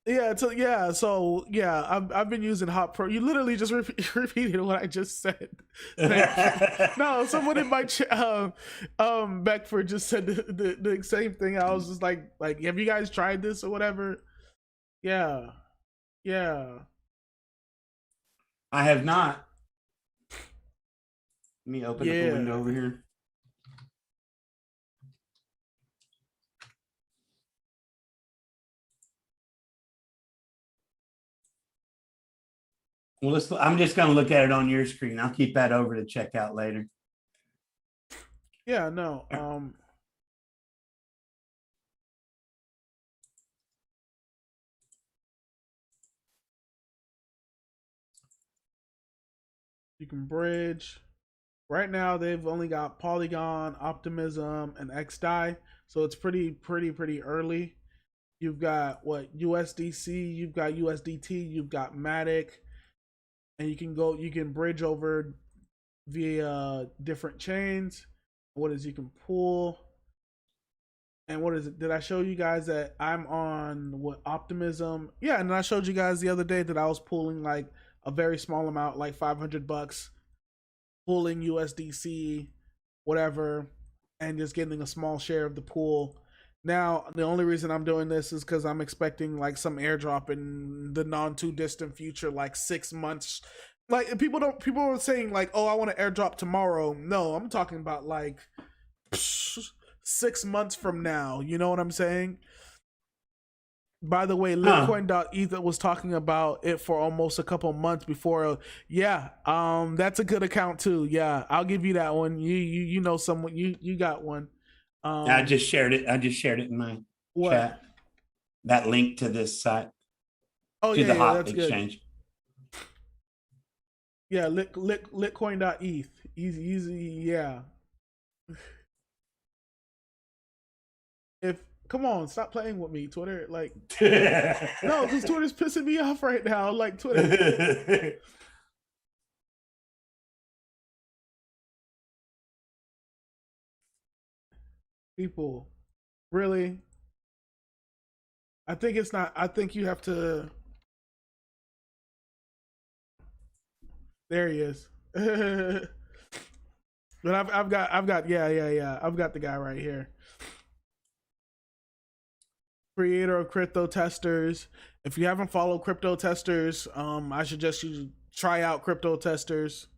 So I've been using Hop Pro. You literally just repeated what I just said. No, someone in my Beckford just said the same thing. I was just like, have you guys tried this or whatever? Yeah. I have not. Let me open up a window over here. Well, I'm just going to look at it on your screen. I'll keep that over to check out later. Yeah, no. You can bridge. Right now, they've only got Polygon, Optimism, and XDAI, so it's pretty early. You've got what USDC, you've got USDT, you've got Matic, and you can bridge over via different chains. What is you can pull, and what is it? Did I show you guys that I'm on what Optimism? Yeah, and I showed you guys the other day that I was pulling like a very small amount, like $500, pulling USDC, whatever, and just getting a small share of the pool. Now, the only reason I'm doing this is because I'm expecting like some airdrop in the non too distant future, like 6 months. Like people are saying like, oh, I want to airdrop tomorrow. No, I'm talking about like 6 months from now. You know what I'm saying? By the way, Litcoin.eth was talking about it for almost a couple months before. Yeah, that's a good account too. Yeah, I'll give you that one. You know someone you got one. I just shared it. I just shared it in my chat. That link to this site. Oh, to the hot that's exchange. Good. Yeah, Litcoin.eth. Easy, yeah. Come on, stop playing with me, Twitter. Like, no, because Twitter's pissing me off right now. Like, Twitter. People, really? I think it's not. I think you have to. There he is. But I've got yeah. I've got the guy right here. Creator of Crypto Testers. If you haven't followed Crypto Testers, I suggest you try out Crypto Testers.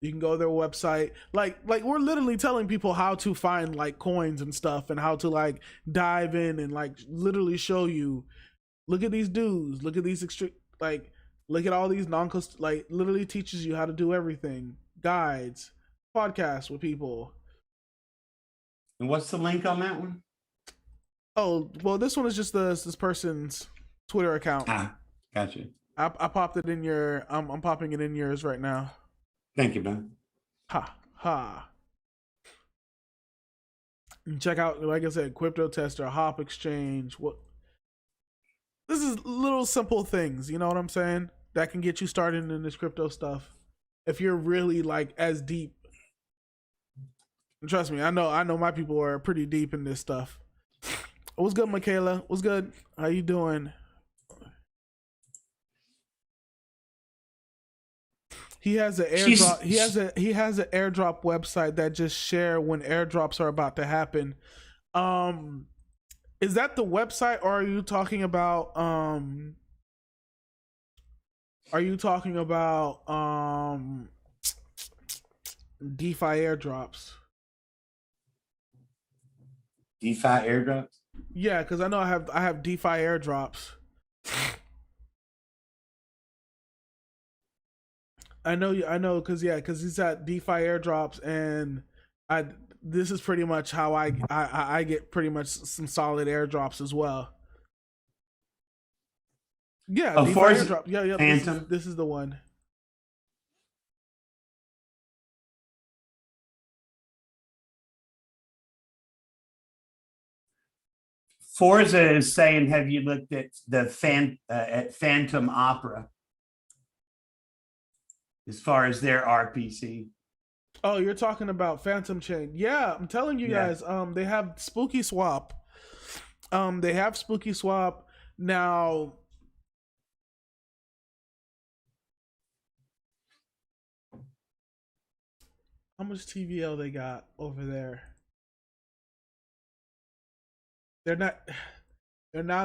You can go to their website. Like we're literally telling people how to find like coins and stuff, and how to like dive in and like literally show you. Look at these dudes. Look at these look at all these like literally teaches you how to do everything. Guides, podcasts with people. And what's the link on that one? Oh, well, this one is just this person's Twitter account. Gotcha. I popped it in your. I'm popping it in yours right now. Thank you, man. Ha. And check out, like I said, Crypto Tester, Hop Exchange. This is little simple things. You know what I'm saying? That can get you started in this crypto stuff. If you're really like as deep, and trust me, I know my people are pretty deep in this stuff. What's good, Michaela? What's good? How you doing? He has an airdrop. He has an airdrop website that just share when airdrops are about to happen. Is that the website, or are you talking about DeFi airdrops? DeFi airdrops? Yeah, because I know I have DeFi airdrops. I know, because he's at DeFi airdrops, and this is pretty much how I get pretty much some solid airdrops as well. Yeah, DeFi airdrop. Yeah. Phantom. This is the one. Forza is saying, have you looked at the Phantom Opera as far as their RPC? Oh, you're talking about Phantom Chain. Yeah, I'm telling you guys, they have Spooky Swap. They have Spooky Swap. Now, how much TVL they got over there? They're not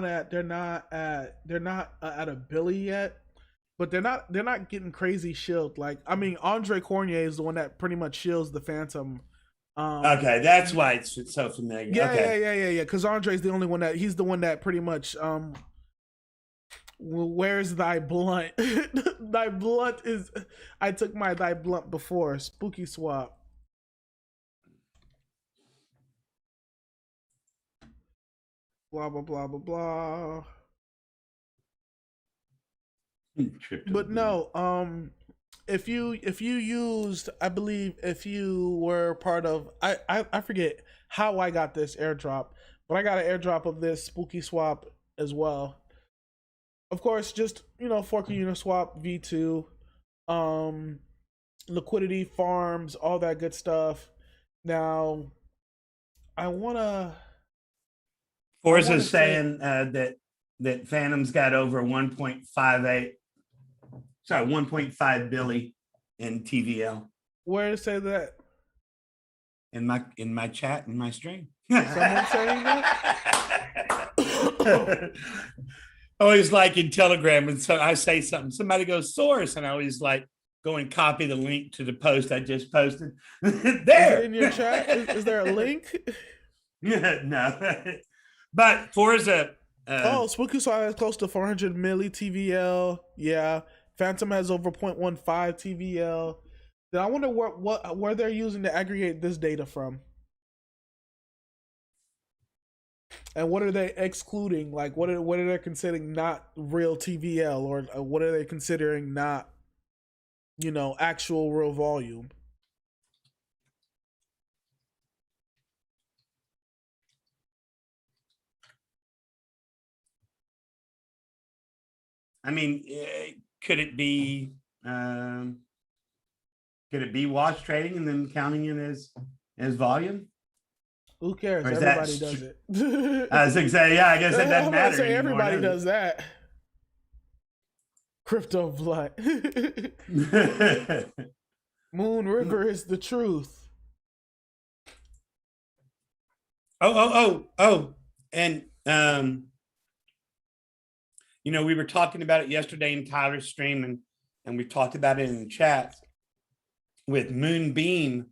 at a Billy yet, but they're not getting crazy shield. Like, I mean, Andre Cornier is the one that pretty much shields the Phantom. Okay, that's why it's so familiar. Yeah. Because Andre's the only one he's the one that pretty much where's thy blunt? Thy blunt is. I took my thy blunt before. Spooky Swap. Blah blah blah blah blah. But no, if you used, I believe if you were part of, I forget how I got this airdrop, But I got an airdrop of this spooky swap as well. Of course, just Forker Uniswap V2, um, liquidity farms, all that good stuff. Now, I wanna Forza's say saying that Phantom's got over 1.58, sorry, 1.5 billion in TVL. where to say that In my chat, in my stream. someone saying that. Always like in Telegram, and so I say something, somebody goes source, and I always like go and copy the link to the post I just posted. There. Is it in your chat? Is there a link? No. But Forza. Spooky Swap has close to 400 milli TVL. Yeah. Phantom has over 0.15 TVL. Then I wonder where they're using to aggregate this data from. And what are they excluding? Like, what are they considering not real TVL, or what are they considering not, actual real volume? I mean, could it be wash trading and then counting it as volume? Who cares? Everybody does it. I was gonna say, yeah, I guess it doesn't matter. Say everybody does that. Crypto blood. Moon River is the truth. Oh. And we were talking about it yesterday in Tyler's stream, and we talked about it in the chat with Moonbeam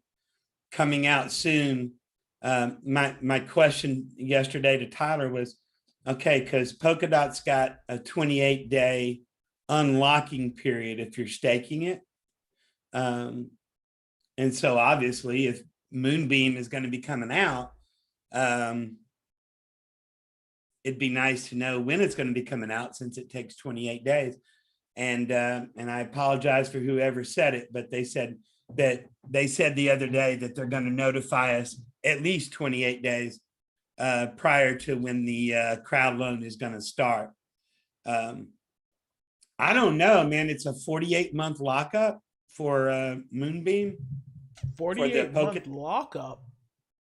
coming out soon. My question yesterday to Tyler was, okay, because Polkadot's got a 28-day unlocking period if you're staking it. And so obviously if Moonbeam is going to be coming out, it'd be nice to know when it's going to be coming out, since it takes 28 days. And I apologize for whoever said it, but they said the other day that they're going to notify us at least 28 days prior to when the crowd loan is going to start. I don't know, man. It's a 48-month lockup for Moonbeam. 48-month lockup.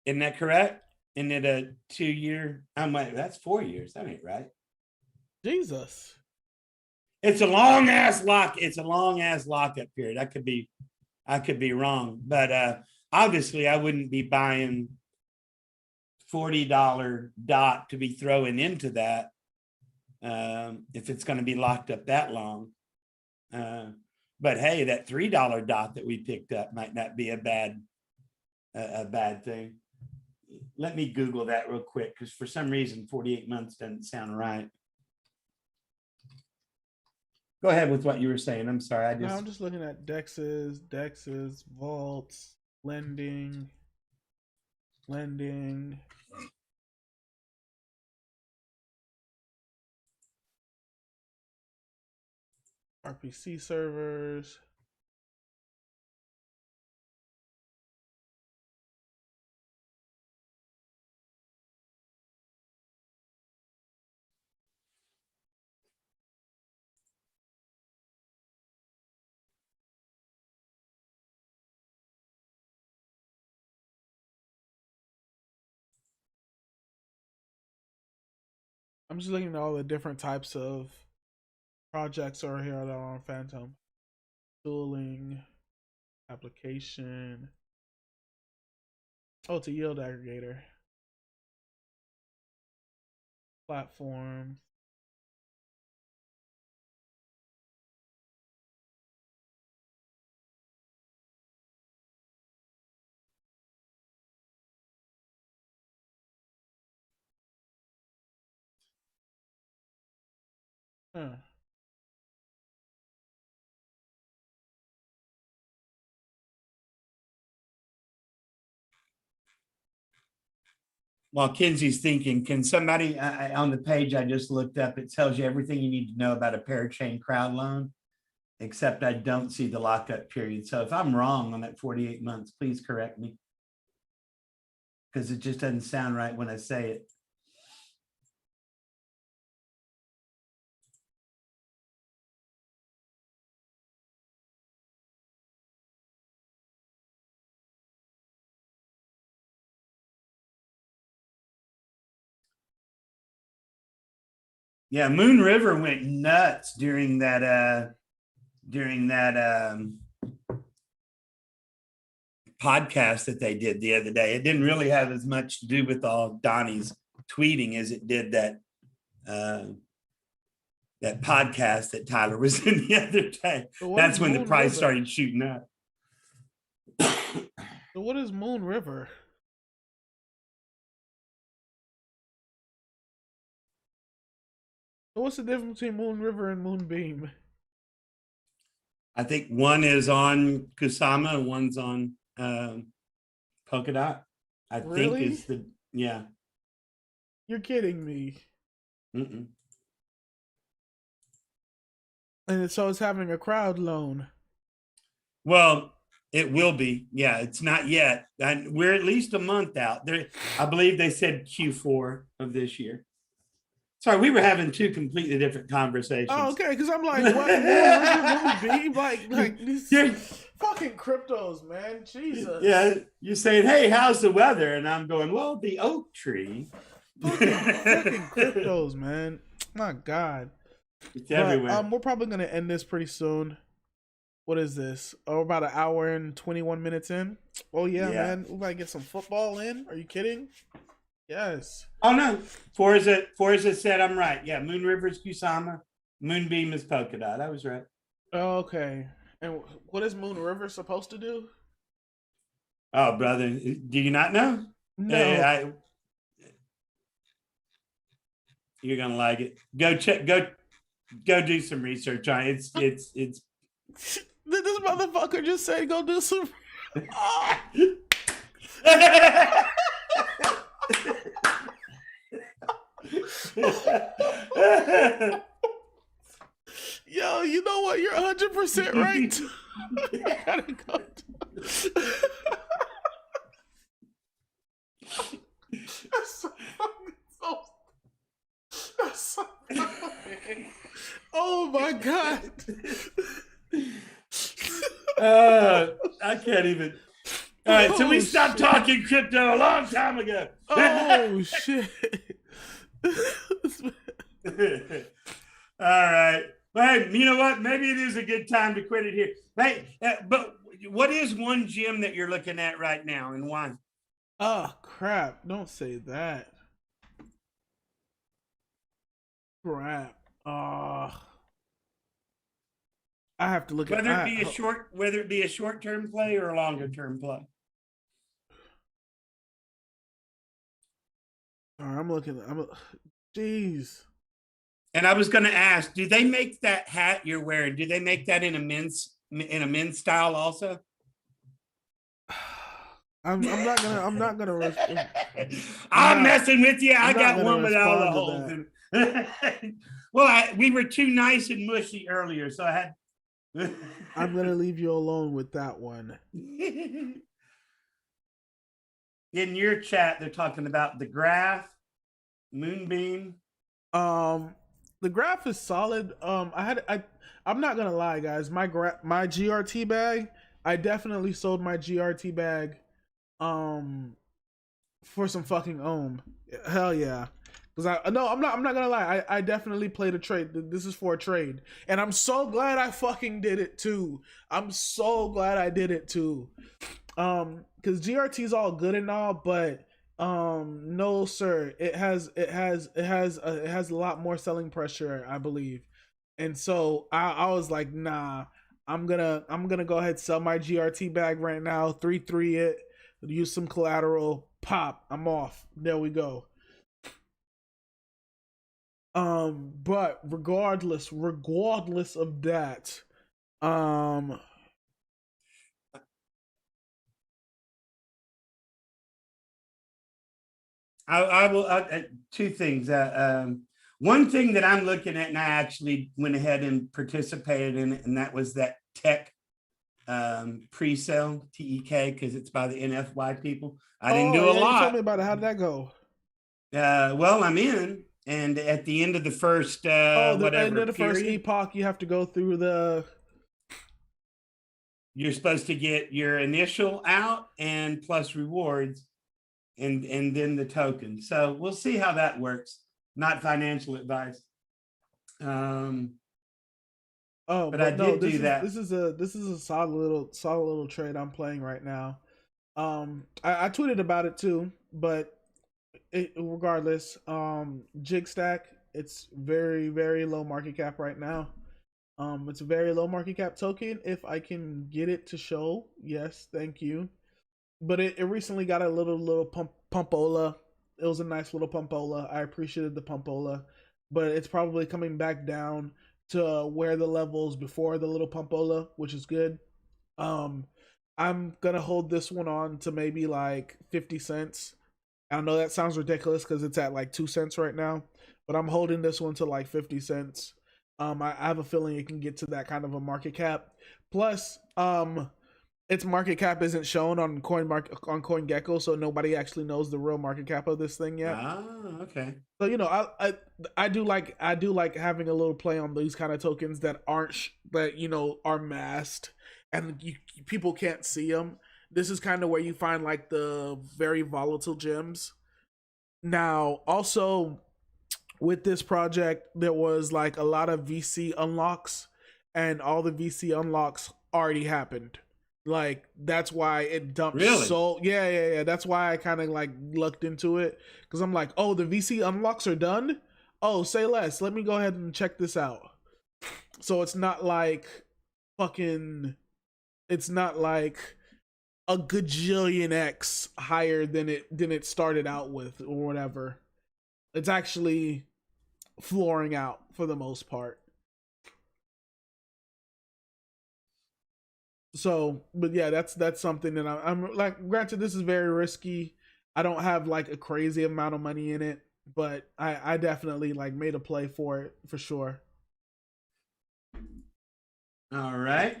Isn't that correct? Isn't it a 2-year? That's 4 years. That ain't right. Jesus. It's a long ass lockup period. I could be wrong, but obviously I wouldn't be buying $40 DOT to be throwing into that if it's going to be locked up that long. But hey, that $3 DOT that we picked up might not be a bad thing. Let me Google that real quick, because for some reason 48 months doesn't sound right. Go ahead with what you were saying. I'm sorry. I'm just looking at dexes, vaults, lending. RPC servers. I'm just looking at all the different types of projects are here that are on Phantom. Tooling, application. Oh, it's a yield aggregator. Platform. Huh. While Kenzie's thinking, can somebody on the page I just looked up, it tells you everything you need to know about a parachain crowd loan, except I don't see the lockup period. So if I'm wrong on that 48 months, please correct me, because it just doesn't sound right when I say it. Yeah, Moon River went nuts during that podcast that they did the other day. It didn't really have as much to do with all Donnie's tweeting as it did that that podcast that Tyler was in the other day. So That's when the price River? started shooting up. So what is Moon River? So what's the difference between Moon River and Moonbeam? I think one is on Kusama and one's on Polka Dot. I Really? think is the, yeah. You're kidding me. Mm-mm. And so it's having a crowd loan. Well, it will be. Yeah, it's not yet. And we're at least a month out. There, I believe they said Q4 of this year. Sorry, we were having two completely different conversations. Oh, okay, because I'm like, what? Moonbeam? Like these fucking cryptos, man. Jesus. Yeah, you're saying, hey, how's the weather? And I'm going, well, the oak tree. Fucking cryptos, man. My God. It's everywhere. We're probably gonna end this pretty soon. What is this? Oh, about an hour and 21 minutes in. Oh yeah, man. We might get some football in. Are you kidding? Yes. Oh no. Forza said I'm right. Yeah, Moon River is Kusama. Moonbeam is Polka Dot. I was right. Oh, okay. And what is Moon River supposed to do? Oh, brother. Do you not know? No. You're gonna like it. Go check, go do some research on it. It's This motherfucker just said go do some. Yo, you know what? You're 100% right. I gotta go. That's so fucking. Oh my God. I can't even. All right, so we stopped talking crypto a long time ago. Oh shit. All right. Well, you know what? Maybe it is a good time to quit it here. Hey, but what is one gem that you're looking at right now and why? Oh crap! Don't say that. Crap. I have to look whether at whether it be a short-term play or a longer-term play. I'm looking. Jeez. And I was going to ask, do they make that hat you're wearing? Do they make that in a men's style also? I'm not gonna. I'm messing with you. I got one with all the holes in it. Well, we were too nice and mushy earlier, so I had. I'm gonna leave you alone with that one. In your chat, they're talking about the graph, Moonbeam. The graph is solid. I'm not gonna lie, guys. My GRT bag, I definitely sold my GRT bag, for some fucking ohm. Hell yeah. Because I'm not gonna lie. I definitely played a trade. This is for a trade, and I'm so glad I fucking did it too. I'm so glad I did it too. Because GRT is all good and all, but no sir, it has a lot more selling pressure, I believe, and so I was like, nah, I'm gonna go ahead and sell my GRT bag right now, 3-3 it, use some collateral, pop, I'm off. There we go. But regardless of that, I will two things. One thing that I'm looking at, and I actually went ahead and participated in it, and that was that tech pre-sale TEK, because it's by the NFY people. I didn't do a lot. You told me about it. How did that go? Well, I'm in, and at the end of the first first epoch, you have to go through the. You're supposed to get your initial out and plus rewards, and then the token. So we'll see how that works. Not financial advice. Oh, But I but no, did do that. this is a solid little trade I'm playing right now. I tweeted about it too, but regardless, Jig Stack, it's very low market cap right now. It's a very low market cap token. If I can get it to show, yes, thank you. But it recently got a little pumpola. It was a nice little pumpola. I appreciated the pumpola, but it's probably coming back down to where the levels before the little pumpola, which is good. Um, I'm gonna hold this one on to maybe like 50 cents. I know that sounds ridiculous because it's at like 2 cents right now, but I'm holding this one to like 50 cents. I have a feeling it can get to that kind of a market cap. Plus, its market cap isn't shown on CoinGecko, so nobody actually knows the real market cap of this thing yet. Ah, okay. So I do like having a little play on these kind of tokens that aren't that are masked and people can't see them. This is kind of where you find like the very volatile gems. Now, also with this project, there was like a lot of VC unlocks, and all the VC unlocks already happened. Like that's why it dumped. Really? So yeah. That's why I kind of like looked into it because I'm like, oh, the VC unlocks are done. Oh, say less. Let me go ahead and check this out. So it's not like fucking. It's not like a gajillion X higher than it started out with or whatever. It's actually flooring out for the most part. So, but yeah, that's something that I'm like. Granted, this is very risky. I don't have like a crazy amount of money in it, but I definitely like made a play for it for sure. All right.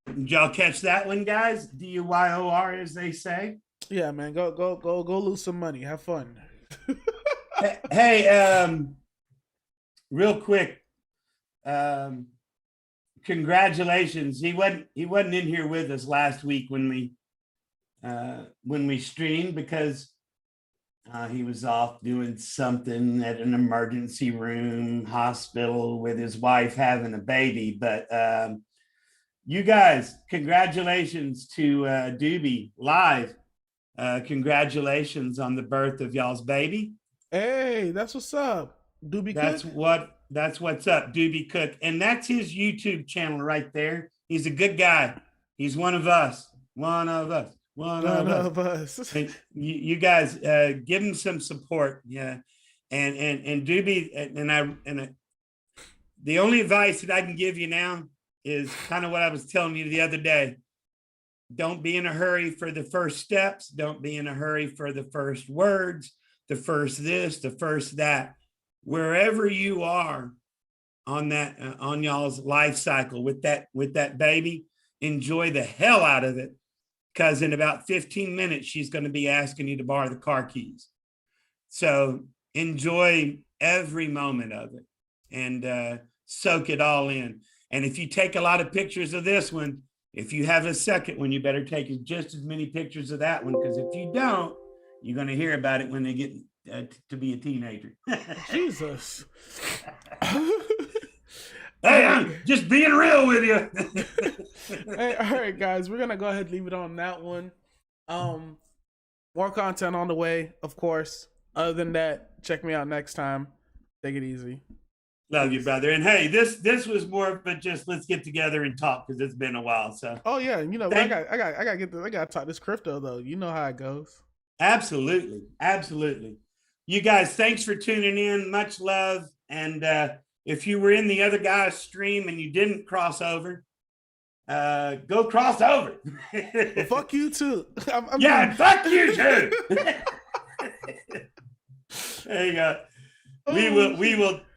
Did y'all catch that one, guys? DUYOR, as they say. Yeah, man, go lose some money. Have fun. Hey, real quick, congratulations. He wasn't in here with us last week when we streamed because he was off doing something at an emergency room hospital with his wife having a baby. But you guys, congratulations to Doobie live. Congratulations on the birth of y'all's baby. Hey, that's what's up, Doobie Cook. That's what's up, Doobie Cook, and that's his YouTube channel right there. He's a good guy. He's one of us. One of us. One of us. You guys give him some support, yeah. And Doobie and the only advice that I can give you now is kind of what I was telling you the other day. Don't be in a hurry for the first steps. Don't be in a hurry for the first words, the first this, the first that. Wherever you are on that on y'all's life cycle with that baby, enjoy the hell out of it, because in about 15 minutes she's going to be asking you to borrow the car keys. So enjoy every moment of it and soak it all in. And if you take a lot of pictures of this one, if you have a second one, you better take just as many pictures of that one, because if you don't, you're going to hear about it when they get to be a teenager. Jesus. Hey, I'm just being real with you. Hey, all right, guys, we're gonna go ahead and leave it on that one. More content on the way, of course. Other than that, check me out next time. Take it easy. Love you, brother. And hey, this was more of a just let's get together and talk, because it's been a while. So oh yeah, I gotta talk this crypto though. You know how it goes. Absolutely. You guys, thanks for tuning in. Much love. And if you were in the other guy's stream and you didn't cross over, go cross over. Well, fuck you too. Fuck you too. There you go. We will